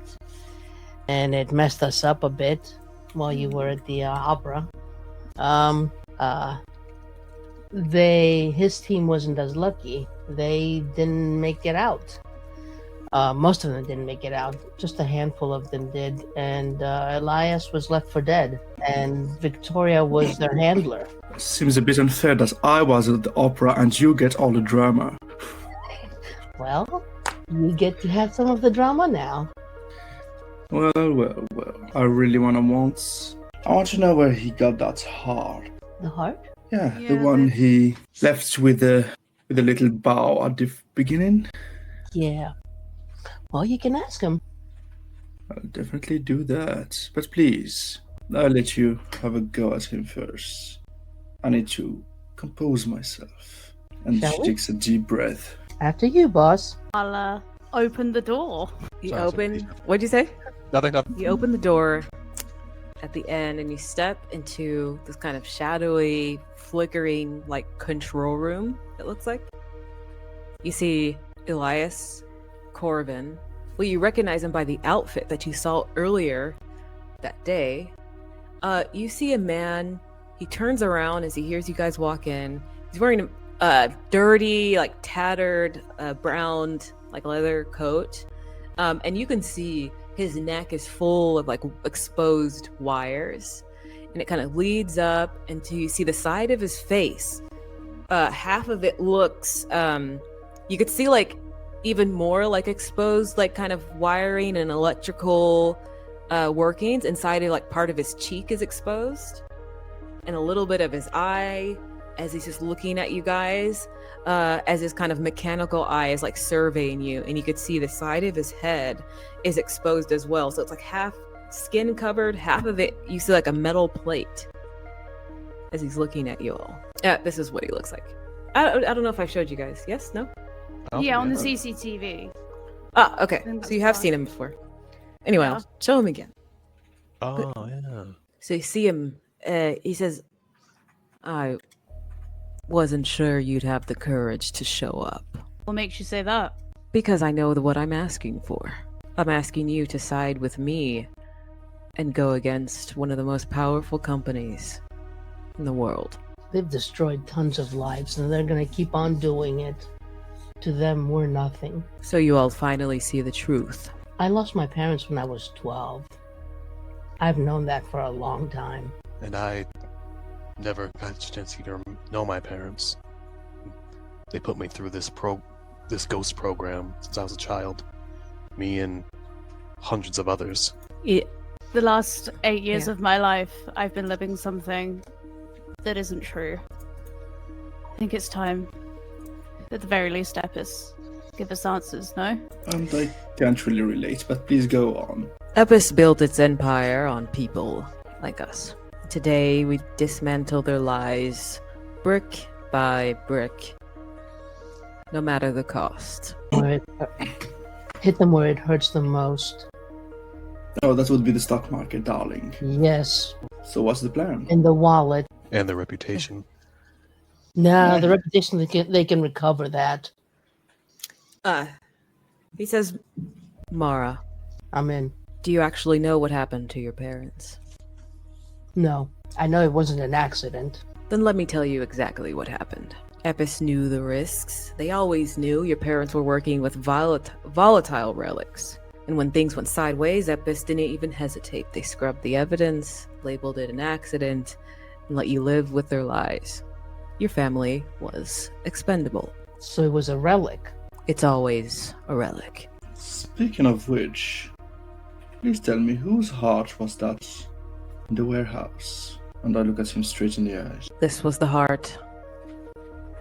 and it messed us up a bit while you were at the opera. His team wasn't as lucky. They didn't make it out. Most of them didn't make it out. Just a handful of them did, and Elias was left for dead, and Victoria was their handler. Seems a bit unfair that I was at the opera and you get all the drama. Well, you get to have some of the drama now. Well. I really want to know where he got that heart. The heart? Yeah, the Yeah, one but- he left with a little bow at the beginning. Yeah. Well, you can ask him. I'll definitely do that. But please, I'll let you have a go at him first. I need to compose myself. And Shall she we? takes a deep breath. After you, boss. I'll open the door. You Sorry, open. sorry. What'd you say? Nothing. You open the door at the end and you step into this kind of shadowy, flickering, like control room, it looks like. You see Elias Korven. Well, you recognize him by the outfit that you saw earlier that day. You see a man. He turns around as he hears you guys walk in. He's wearing a dirty, like tattered, browned, like leather coat. And you can see his neck is full of like exposed wires, and it kind of leads up until you see the side of his face. Half of it looks, you could see like even more like exposed, like kind of wiring and electrical workings inside of like part of his cheek is exposed, and a little bit of his eye as he's just looking at you guys, as his kind of mechanical eye is like surveying you, and you could see the side of his head is exposed as well. So it's like half skin covered, half of it you see like a metal plate as he's looking at you all. This is what he looks like. I don't know if I showed you guys. Yes? No? Oh, Yeah, on the CCTV. Ah, okay. think So you that's have fine. seen him before. Anyway, Yeah. I'll show him again. Oh yeah. So you see him, he says, I wasn't sure you'd have the courage to show up. What makes you say that? Because I know what I'm asking for. I'm asking you to side with me and go against one of the most powerful companies in the world. They've destroyed tons of lives, and they're going to keep on doing it. To them, we're nothing. So you all finally see the truth. I lost my parents when I was 12. I've known that for a long time. And I never got a chance to know my parents. They put me through this ghost program since I was a child. Me and hundreds of others. The last 8 years Yeah. of my life, I've been living something that isn't true. I think it's time, at the very least, EPIS give us answers, no? And I can't really relate, but please go on. EPIS built its empire on people like us. Today, we dismantle their lies brick by brick, no matter the cost. Hit them where it hurts them most. Oh, that would be the stock market, darling. Yes, So what's the plan? in the wallet. And their reputation. No, the reputation, they can recover that. He says, Mara, I'm in. do you actually know what happened to your parents? No, I know it wasn't an accident. Then let me tell you exactly what happened. EPIS knew the risks. They always knew your parents were working with volatile relics. And when things went sideways, EPIS didn't even hesitate. They scrubbed the evidence, labeled it an accident, and let you live with their lies. Your family was expendable. So it was a relic. It's always a relic. Speaking of which, please tell me whose heart was that in the warehouse? And I look at him straight in the eyes. This was the heart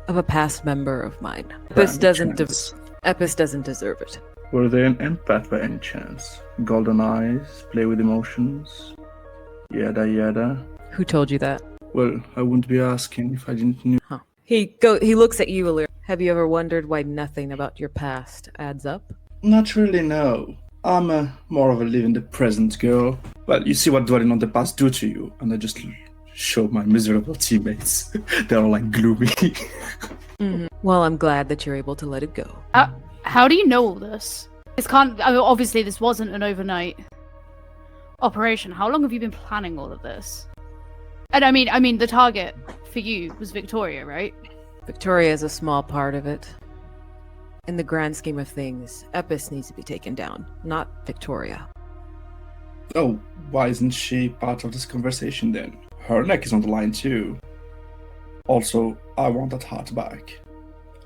of a past member of mine. By EPIS doesn't deserve it. Were they an empath by any chance? Golden eyes, play with emotions, yada yada. Who told you that? Well, I wouldn't be asking if I didn't know. Huh. He looks at you, Elias. Have you ever wondered why nothing about your past adds up? Not really, no. I'm more of a live in the present girl. Well, you see what dwelling on the past do to you, and I just show my miserable teammates. They're all like gloomy. Mm-hmm. Well, I'm glad that you're able to let it go. How do you know all this? Obviously this wasn't an overnight operation. How long have you been planning all of this? And I mean the target for you was Victoria, right? Victoria is a small part of it. In the grand scheme of things, EPIS needs to be taken down, not Victoria. Oh, why isn't she part of this conversation then? Her neck is on the line too. Also, I want that heart back.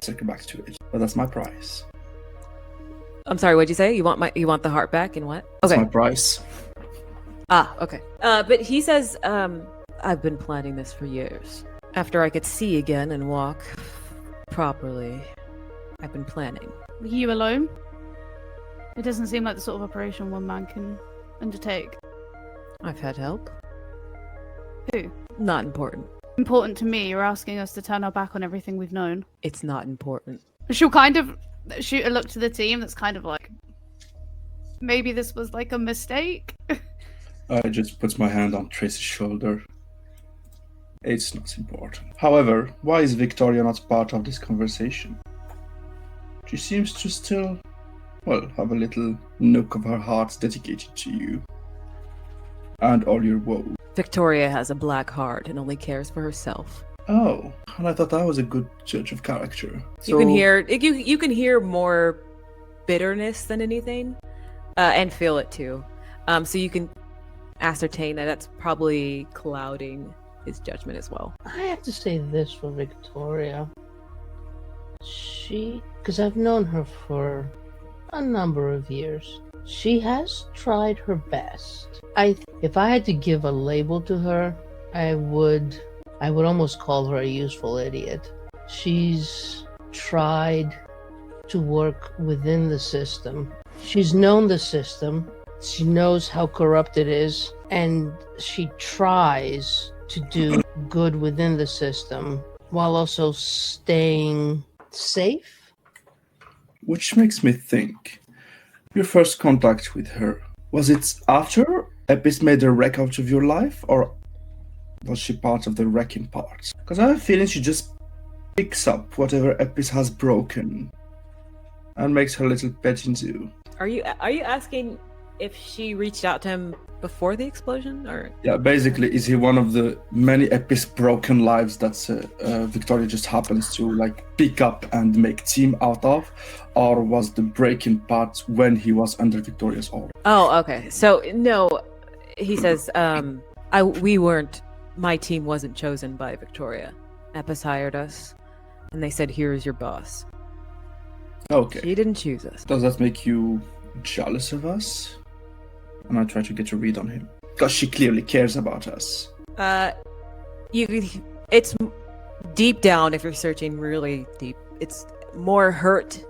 Circle back to it, but that's my price. I'm sorry, what'd you say? You want the heart back and what? That's Okay. my price. Okay. But he says, I've been planning this for years. After I could see again and walk properly, I've been planning. Were you alone? It doesn't seem like the sort of operation one man can undertake. I've had help. Who? Not important. Important to me, you're asking us to turn our back on everything we've known. It's not important. She'll kind of shoot a look to the team that's kind of like, maybe this was like a mistake. I just put my hand on Tracy's shoulder. It's not important. However, why is Victoria not part of this conversation? She seems to still, well, have a little nook of her heart dedicated to you. And all your woes. Victoria has a black heart and only cares for herself. Oh, and I thought I was a good judge of character. You can hear more bitterness than anything, and feel it too. So you can ascertain that that's probably clouding his judgment as well. I have to say this for Victoria. Because I've known her for a number of years, she has tried her best. If I had to give a label to her, I would almost call her a useful idiot. She's tried to work within the system. She's known the system. She knows how corrupt it is, and she tries to do good within the system while also staying safe. Which makes me think, your first contact with her, was it after EPIS made a wreck out of your life, or was she part of the wrecking part? Because I have a feeling she just picks up whatever EPIS has broken and makes her little pet into. Are you asking if she reached out to him before the explosion, or? Yeah, basically, is he one of the many EPIS broken lives that Victoria just happens to like pick up and make team out of, or was the breaking part when he was under Victoria's order? Oh, okay. So no, he says, my team wasn't chosen by Victoria. EPIS hired us. and they said, "Here's your boss." Okay. He didn't choose us. Does that make you jealous of us? And I try to get a read on him. Because she clearly cares about us. It's deep down, if you're searching really deep, it's more hurt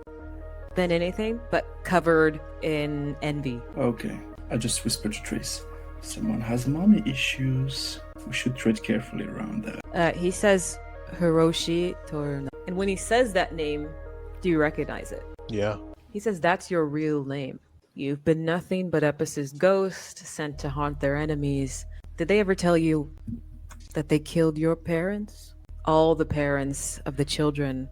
than anything, but covered in envy. Okay. I just whispered to Trace. Someone has mommy issues. We should tread carefully around that. He says Hiroshi Torino. And when he says that name, do you recognize it? Yeah. He says that's your real name. You've been nothing but Epis's ghost, sent to haunt their enemies. Did they ever tell you that they killed your parents? All the parents of the children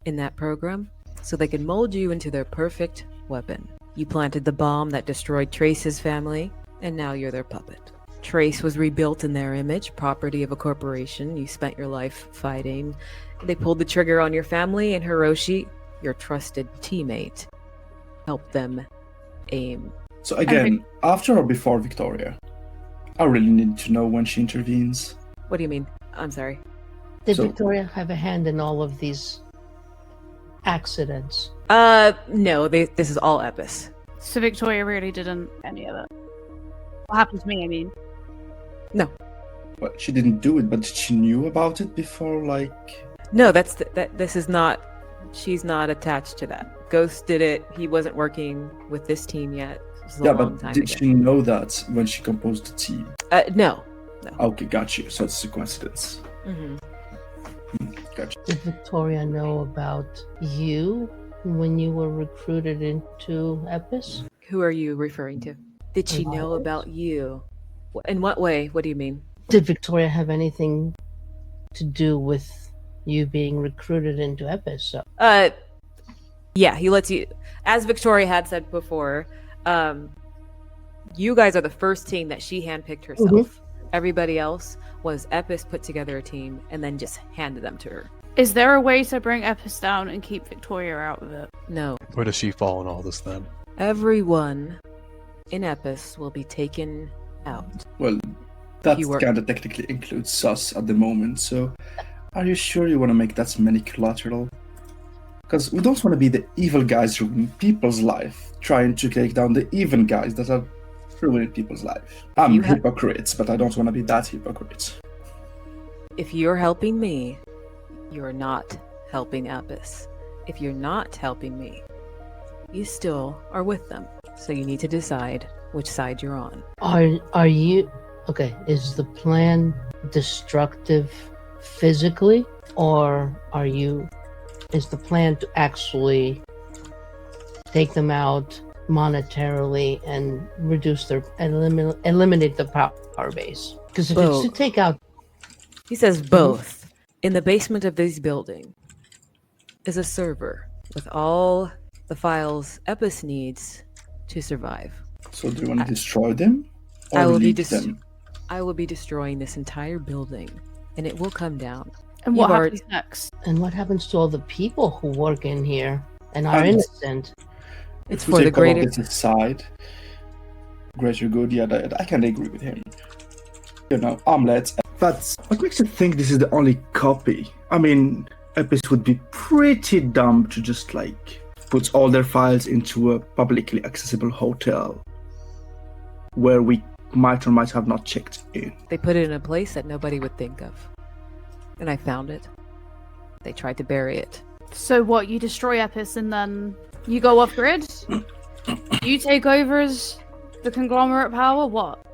in that program? So they could mold you into their perfect weapon. You planted the bomb that destroyed Trace's family, and now you're their puppet. Trace was rebuilt in their image, property of a corporation. You spent your life fighting. They pulled the trigger on your family, and Hiroshi, your trusted teammate, helped them aim. So again, after or before Victoria? I really need to know when she intervenes. What do you mean? I'm sorry. Did So- Victoria have a hand in all of these accidents? No, this is all Epis. So Victoria really didn't any of it. What happened to me, I mean. No. Well, she didn't do it, but she knew about it before, like... No, this is not, she's not attached to that. Ghost did it. He wasn't working with this team yet. This was a Yeah, long but time did ago. she know that when she composed the team? No. Okay, got you. So it's a coincidence. Hmm. Got you. Did Victoria know about you when you were recruited into EPIS? Who are you referring to? Did she know Elias. about you? In what way? What do you mean? Did Victoria have anything to do with you being recruited into EPIS? So, Yeah, he lets you, as Victoria had said before, you guys are the first team that she handpicked herself. Everybody else was Epis put together a team and then just handed them to her. Is there a way to bring Epis down and keep Victoria out of it? No. Where does she fall in all this then? Everyone in Epis will be taken out. Well, that You were- kind of technically includes us at the moment, so are you sure you want to make that many collateral? Because we don't want to be the evil guys ruining people's life, trying to take down the even guys that are ruining people's life. I'm You ha- hypocrites, but I don't want to be that hypocrite. If you're helping me, you're not helping Epis. If you're not helping me, you still are with them. So you need to decide which side you're on. are you okay? Is the plan destructive physically, or is the plan to actually take them out monetarily and reduce their eliminate the power base? Because if it's to Both. take out, He says both. In the basement of this building is a server with all the files Epis needs to survive. So do you want to destroy them? Or I will be leak dis- them? I will be destroying this entire building, and it will come down. And what You've already- happens next? and what happens to all the people who work in here and are Um, innocent? It's If we for the take all of greater. this aside, greater good, yeah, I can agree with him. You know, omelets. But what makes you think this is the only copy? I mean, Epis would be pretty dumb to just, like, put all their files into a publicly accessible hotel where we might or might have not checked in. They put it in a place that nobody would think of, and I found it. They tried to bury it. So what, you destroy Epis and then you go off grid? You take over as the conglomerate power? What?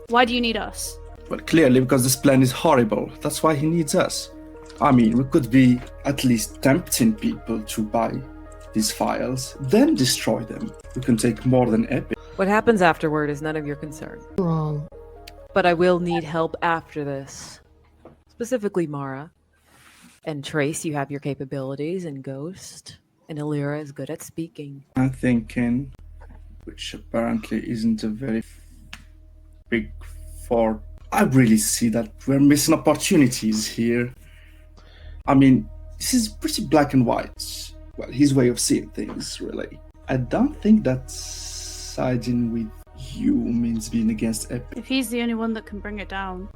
Why do you need us? Well, clearly, because this plan is horrible. That's why he needs us. I mean, we could be at least tempting people to buy these files, then destroy them. We can take more than Epic. What happens afterward is none of your concern. Wrong. But I will need help after this. Specifically Mara. And Trace, you have your capabilities, and Ghost. And Alira is good at speaking. I'm thinking, which apparently isn't a very big fort. I really see that we're missing opportunities here. I mean, this is pretty black and white. Well, his way of seeing things, really. I don't think that siding with you means being against Epic. If he's the only one that can bring it down.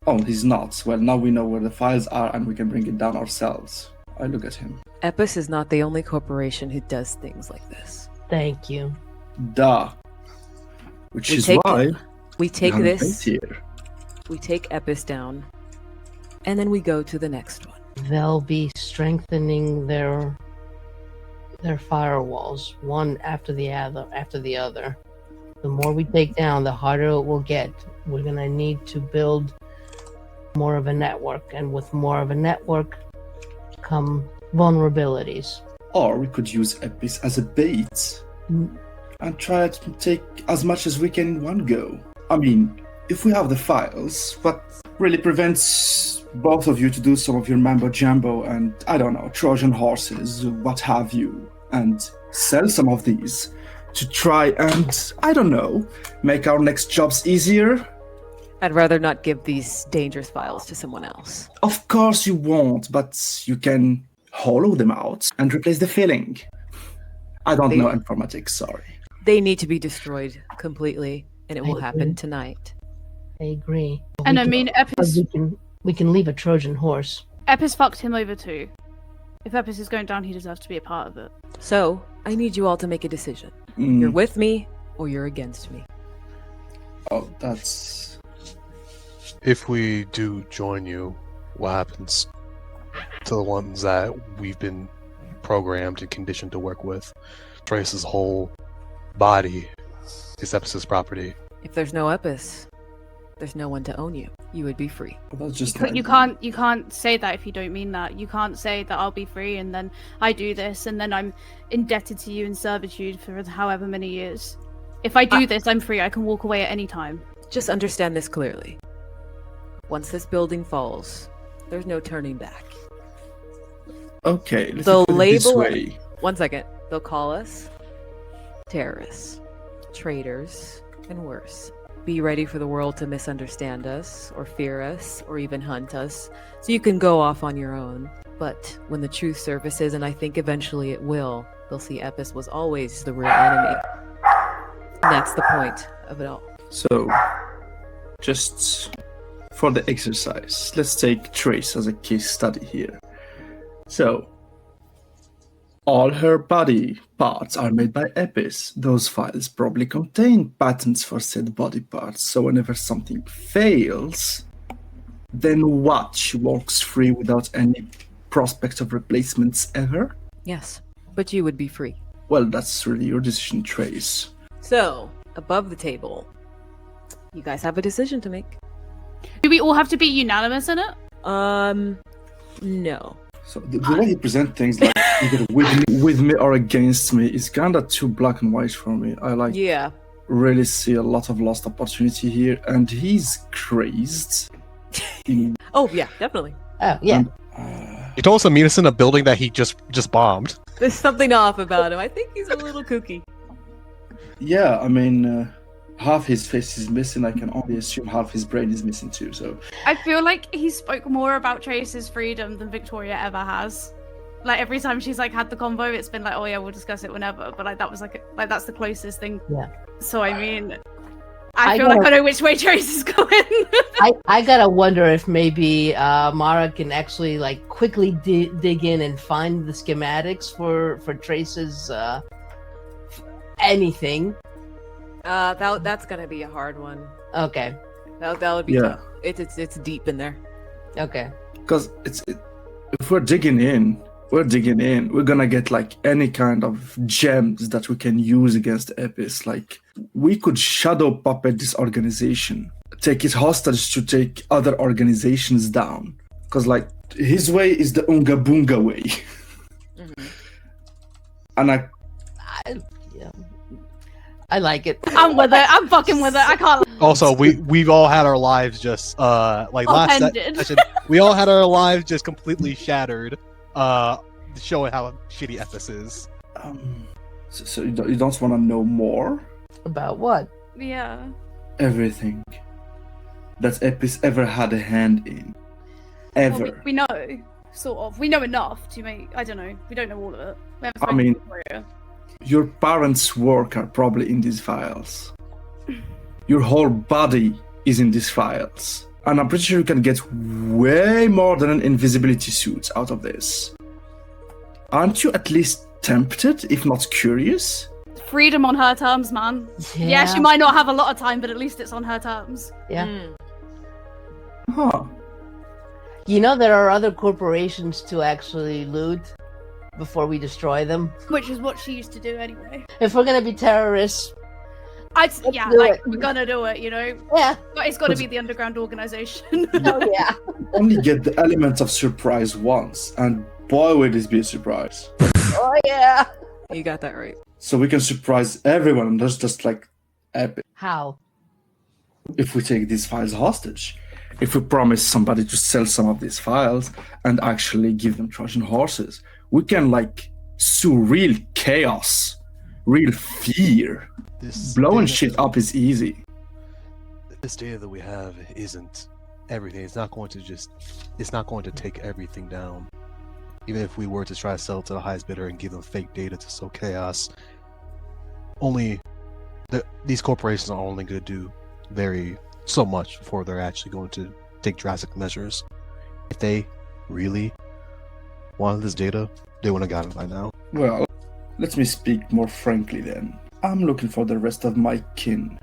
Oh, he's not. Well, now we know where the files are and we can bring it down ourselves. I look at him. EPIS is not the only corporation who does things like this. Thank you. Duh. Which We is take- why We take you have this, faith here. we take EPIS down, and then we go to the next one. They'll be strengthening their firewalls, one after the other. The more we take down, the harder it will get. We're gonna need to build more of a network, and with more of a network come vulnerabilities. Or we could use EPIS as a bait Mm. and try to take as much as we can in one go. I mean, if we have the files, what really prevents both of you to do some of your mambo jambo and, I don't know, Trojan horses, what have you, and sell some of these to try and, I don't know, make our next jobs easier? I'd rather not give these dangerous files to someone else. Of course you won't, but you can hollow them out and replace the filling. I don't know informatics, sorry. They need to be destroyed completely, and it will I happen agree. tonight. I agree. And We I can- mean, we can leave a Trojan horse. Epis fucked him over too. If Epis is going down, he deserves to be a part of it. So, I need you all to make a decision. Mm, You're with me, or you're against me. oh, that's... If we do join you, what happens to the ones that we've been programmed and conditioned to work with? Trace's whole body is Epis' property. If there's no EPIS, there's no one to own you. You would be free. That's just You can't say that if you don't mean that. You can't say that I'll be free and then I do this and then I'm indebted to you in servitude for however many years. If I do this, I'm free. I can walk away at any time. Just understand this clearly. Once this building falls, there's no turning back. Okay, let's They'll put it this label way. One second. They'll call us terrorists, traitors, and worse. Be ready for the world to misunderstand us, or fear us, or even hunt us, so you can go off on your own. But when the truth surfaces, and I think eventually it will, they'll see EPIS was always the real enemy. And that's the point of it all. So, just for the exercise, let's take Trace as a case study here. So, all her body parts are made by EPIS. Those files probably contain patents for said body parts, so whenever something fails, then what? She walks free without any prospect of replacements ever? Yes, but you would be free. Well, that's really your decision, Trace. So, above the table, you guys have a decision to make. Do we all have to be unanimous in it? No. So the way he presents things like either with me or against me is kind of too black and white for me. I Yeah. really see a lot of lost opportunity here, and he's crazed. Oh, yeah, definitely. Oh, yeah. He told us to meet us in a building that he just bombed. There's something off about him. I think he's a little kooky. Yeah, I mean, half his face is missing. I can only assume half his brain is missing too. So I feel like he spoke more about Trace's freedom than Victoria ever has. Like every time she's like had the convo, it's been like, oh yeah, we'll discuss it whenever. But like that was like that's the closest thing. Yeah. So I mean, I feel like I know which way Trace is going. I gotta wonder if maybe Mara can actually like quickly dig in and find the schematics for Trace's anything. That's gonna be a hard one. Okay. That would be Yeah. tough. It's deep in there. Okay. because if we're digging in, we're gonna get like any kind of gems that we can use against EPIS. Like we could shadow puppet this organization, take it hostage to take other organizations down. Because like his way is the Unga Boonga way. Mhm. And I like it. I'm with it. I'm fucking with it. I can't. Also, we've all had our lives just like last Upended. session. We all had our lives just completely shattered, showing how shitty EPIS is. so you don't want to know more? About what? Yeah. Everything that EPIS ever had a hand in. Ever. Well, we know, sort of. We know enough to make. I don't know. We don't know all of it. We haven't I spoken mean- to Victoria. Your parents' work are probably in these files. Your whole body is in these files. And I'm pretty sure you can get way more than an invisibility suit out of this. aren't you at least tempted, if not curious? Freedom on her terms, man. Yeah, she might not have a lot of time, but at least it's on her terms. Yeah. Mm. Huh. You know, there are other corporations to actually loot before we destroy them. Which is what she used to do anyway. If we're gonna be terrorists, Yeah, do like, it. we're gonna do it, you know? yeah. But it's gotta be the underground organization. Oh yeah. Only get the element of surprise once, and boy will this be a surprise. Oh yeah. You got that right. So we can surprise everyone, and that's just like epic. How? If we take these files hostage, if we promise somebody to sell some of these files and actually give them Trojan horses, we can like sow real chaos, real fear. This Blowing data- shit up is easy. This data that we have isn't everything. It's not going to take everything down. Even if we were to try to sell it to the highest bidder and give them fake data to sow chaos, these corporations are only going to do so much before they're actually going to take drastic measures. If they really wanted this data, they would have gotten it by now. Well, let me speak more frankly then. I'm looking for the rest of my kin.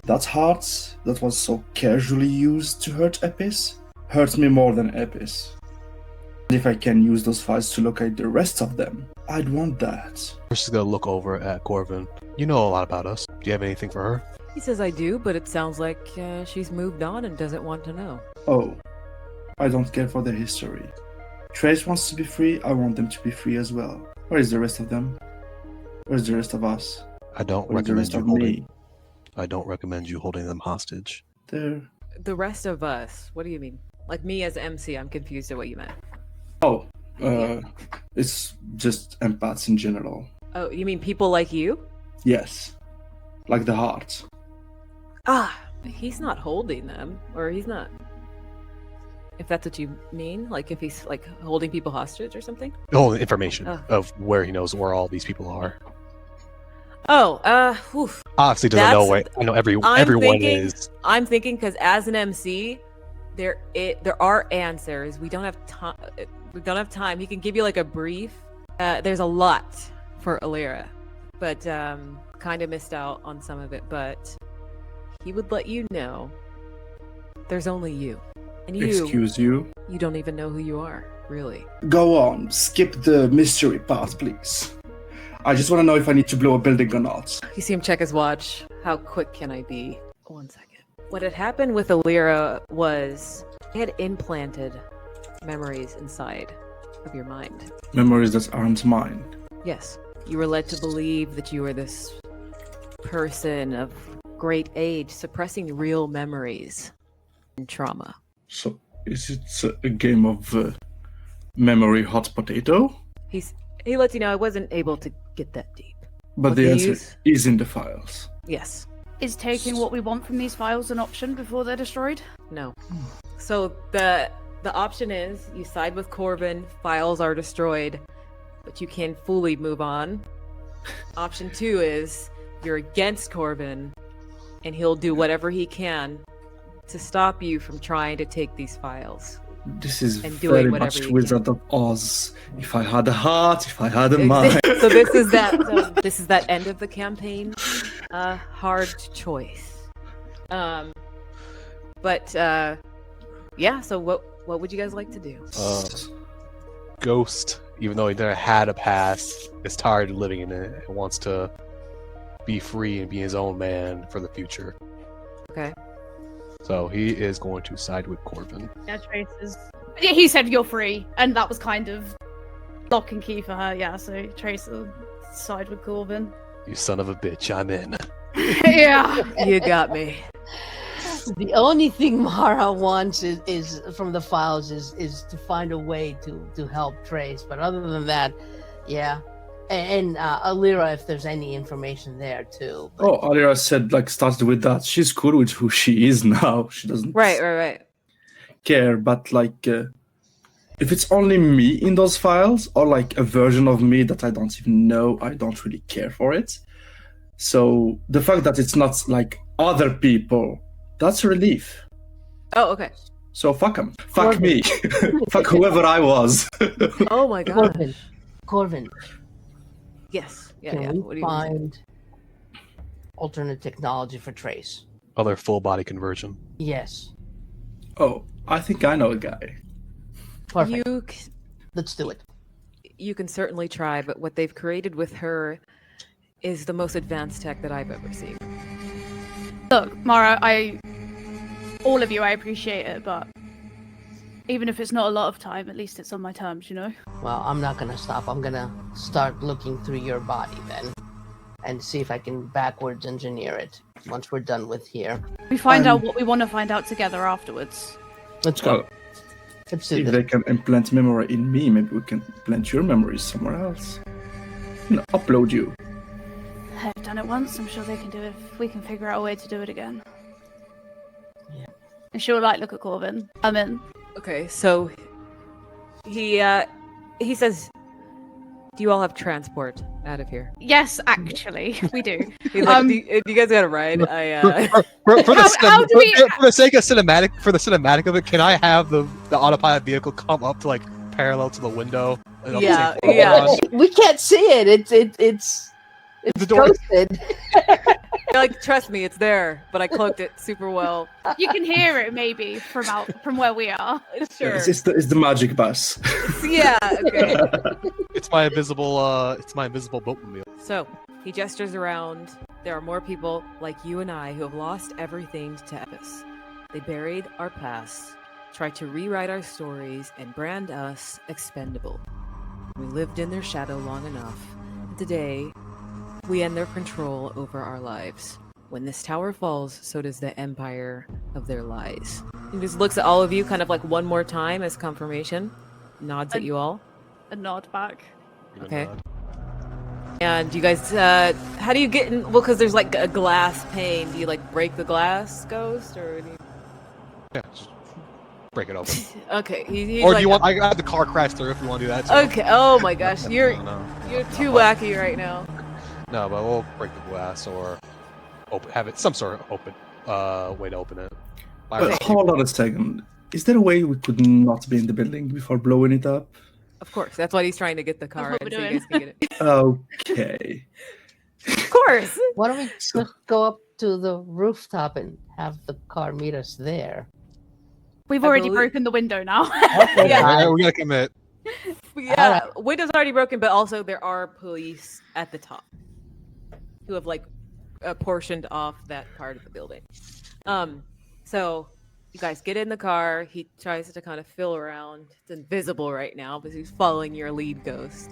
That heart that was so casually used to hurt EPIS hurts me more than EPIS. If I can use those files to locate the rest of them, I'd want that. We're just going to look over at Korven. You know a lot about us. Do you have anything for her? He says I do, but it sounds like she's moved on and doesn't want to know. Oh, I don't care for their history. Trace wants to be free, I want them to be free as well. Where is the rest of them? Where's the rest of us? I don't Where's the recommend rest you of holding. me? I don't recommend you holding them hostage. There. The rest of us? What do you mean? Like me as MC, I'm confused at what you meant. Oh, it's just empaths in general. Oh, you mean people like you? Yes. Like the heart. Ah, he's not holding them, or he's not. If that's what you mean, like if he's like holding people hostage or something. Oh, information Oh. of where he knows where all these people are. Oh, oof. Obviously doesn't know where. I know everyone thinking- is. I'm thinking because as an MC, there are answers. We don't have time. We don't have time. He can give you like a brief. There's a lot for Alira, but kind of missed out on some of it. But he would let you know. There's only you, and Excuse you? you don't even know who you are, really. Go on, skip the mystery part, please. I just want to know if I need to blow a building or not. You see him check his watch. How quick can I be? 1 second. What had happened with Alira was he had implanted memories inside of your mind. Memories that aren't mine. Yes. You were led to believe that you were this person of great age, suppressing real memories and trauma. So, is it a game of memory hot potato? He lets you know I wasn't able to get that deep. But What the they answer use? is in the files. Yes. Is taking what we want from these files an option before they're destroyed? No. So the option is you side with Korven, files are destroyed, but you can fully move on. Option 2 is you're against Korven, and he'll do whatever he can to stop you from trying to take these files. This is And doing very whatever much you Wizard of Oz. If I had a heart, if I had a mind. So this is that end of the campaign. Hard choice. But yeah. So what would you guys like to do? Ghost, even though he never had a past, is tired of living in it and wants to be free and be his own man for the future. Okay. So he is going to side with Korven. Yeah, Trace is. Yeah, he said you're free, and that was kind of lock and key for her. Yeah, so Trace will side with Korven. You son of a bitch, I'm in. Yeah. You got me. The only thing Mara wants is from the files is to find a way to help Trace. But other than that, yeah. And Alira, if there's any information there too. But... Oh, Alira said, started with that. She's cool with who she is now. She doesn't Right. care. But, if it's only me in those files, or, a version of me that I don't even know, I don't really care for it. So, the fact that it's not, other people, that's a relief. Oh, okay. So, fuck them. Fuck me. Fuck whoever I was. Oh my god. Korven, Yes. Yeah. can Yeah. we What do you want to say? find alternate technology for Trace? Other full body conversion. Yes. Oh, I think I know a guy. Perfect. You c- Let's do it. you can certainly try, but what they've created with her is the most advanced tech that I've ever seen. Look, Mara, all of you, I appreciate it, but even if it's not a lot of time, at least it's on my terms, you know? Well, I'm not gonna stop. I'm gonna start looking through your body then, and see if I can backwards engineer it. Once we're done with here, We find out what we want to find out together afterwards. let's go. Well, Let's do if this. they can implant memory in me, maybe we can implant your memories somewhere else. Upload you. I've done it once, I'm sure they can do it if we can figure out a way to do it again. Yeah. And she'll look at Korven. I'm in. Okay, so he says, "Do you all have transport out of here?" Yes, actually, we do. He's like, do you guys got a ride? For the How do we- for the sake of cinematic of it, can I have the autopilot vehicle come up to like parallel to the window? And I'll Yeah, say, yeah. We can't see it. It's The door- ghosted. Like, trust me, it's there, but I cloaked it super well. You can hear it maybe from where we are. Sure. It's the magic bus. Yeah. Okay. It's my invisible boatmobile. So he gestures around. There are more people like you and I who have lost everything to EPIS. They buried our past, tried to rewrite our stories, and brand us expendable. We lived in their shadow long enough, and today we end their control over our lives. When this tower falls, so does the empire of their lies. He just looks at all of you kind of like one more time as confirmation, nods at you all. A nod back. Okay. And you guys, how do you get in? Well, because there's like a glass pane. Do you like break the glass, Ghost, or do you... Yeah, just break it open. Okay, he's Or like, do you want? I got the car crash through if you want to do that. Too. Okay. Oh my gosh, you're No. too wacky right now. No, but we'll break the glass or have it some sort of open way to open it. But hold on a second. Is there a way we could not be in the building before blowing it up? Of course, that's why he's trying to get the car what in we're so you guys can get it. Okay. Of course. Why don't we just go up to the rooftop and have the car meet us there? We've I already believe- broken the window now. Okay, Yeah. fine. we gotta commit. Yeah, window's already broken, but also there are police at the top who have like portioned off that part of the building. So you guys get in the car. He tries to kind of feel around. It's invisible right now because he's following your lead, Ghost.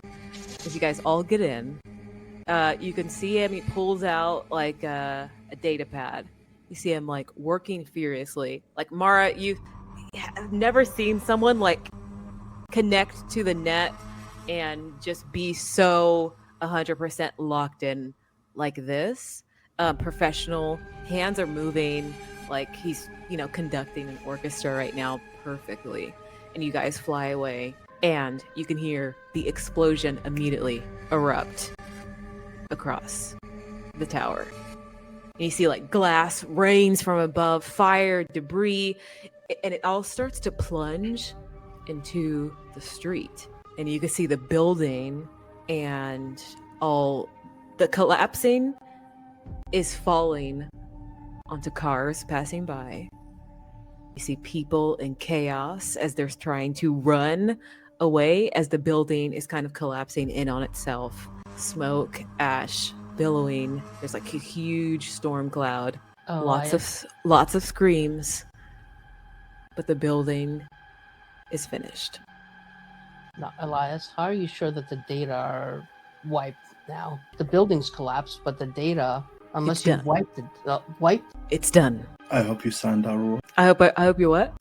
As you guys all get in, you can see him. He pulls out like a data pad. You see him like working furiously. Like Mara, you have never seen someone like connect to the net and just be so 100% locked in like this. Professional, hands are moving like he's conducting an orchestra right now perfectly. And you guys fly away and you can hear the explosion immediately erupt across the tower. And you see like glass rains from above, fire, debris, and it all starts to plunge into the street. And you can see the building and all the collapsing is falling onto cars passing by. You see people in chaos as they're trying to run away as the building is kind of collapsing in on itself. Smoke, ash, billowing. There's like a huge storm cloud. Oh, Lots of screams. But the building is finished. Now, Elias, how are you sure that the data are wiped now? The building's collapsed, but the data, unless It's you done. wiped it, wiped. It's done. I hope you signed our work. I hope you what?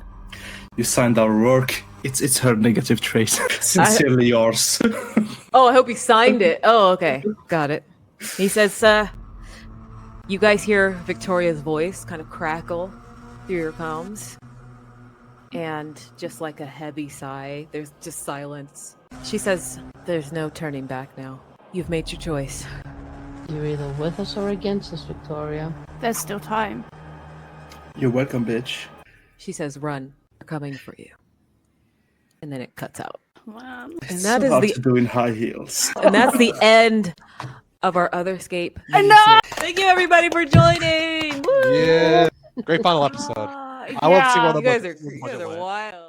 You signed our work. It's her negative trait. Sincerely yours. Oh, I hope you signed it. Oh, okay. Got it. He says, you guys hear Victoria's voice kind of crackle through your comms. And just like a heavy sigh, there's just silence. She says, there's no turning back now. You've made your choice. You're either with us or against us, Victoria. There's still time. You're welcome, bitch. She says, run. We're coming for you. And then it cuts out. man. It's that so is hard the- to do in high heels. And that's the end of our Otherscape. I know! miniseries. Thank you everybody for joining. Woo! Yeah. Great final episode. Ah, I love seeing Yeah. all the you guys buckets. are wild.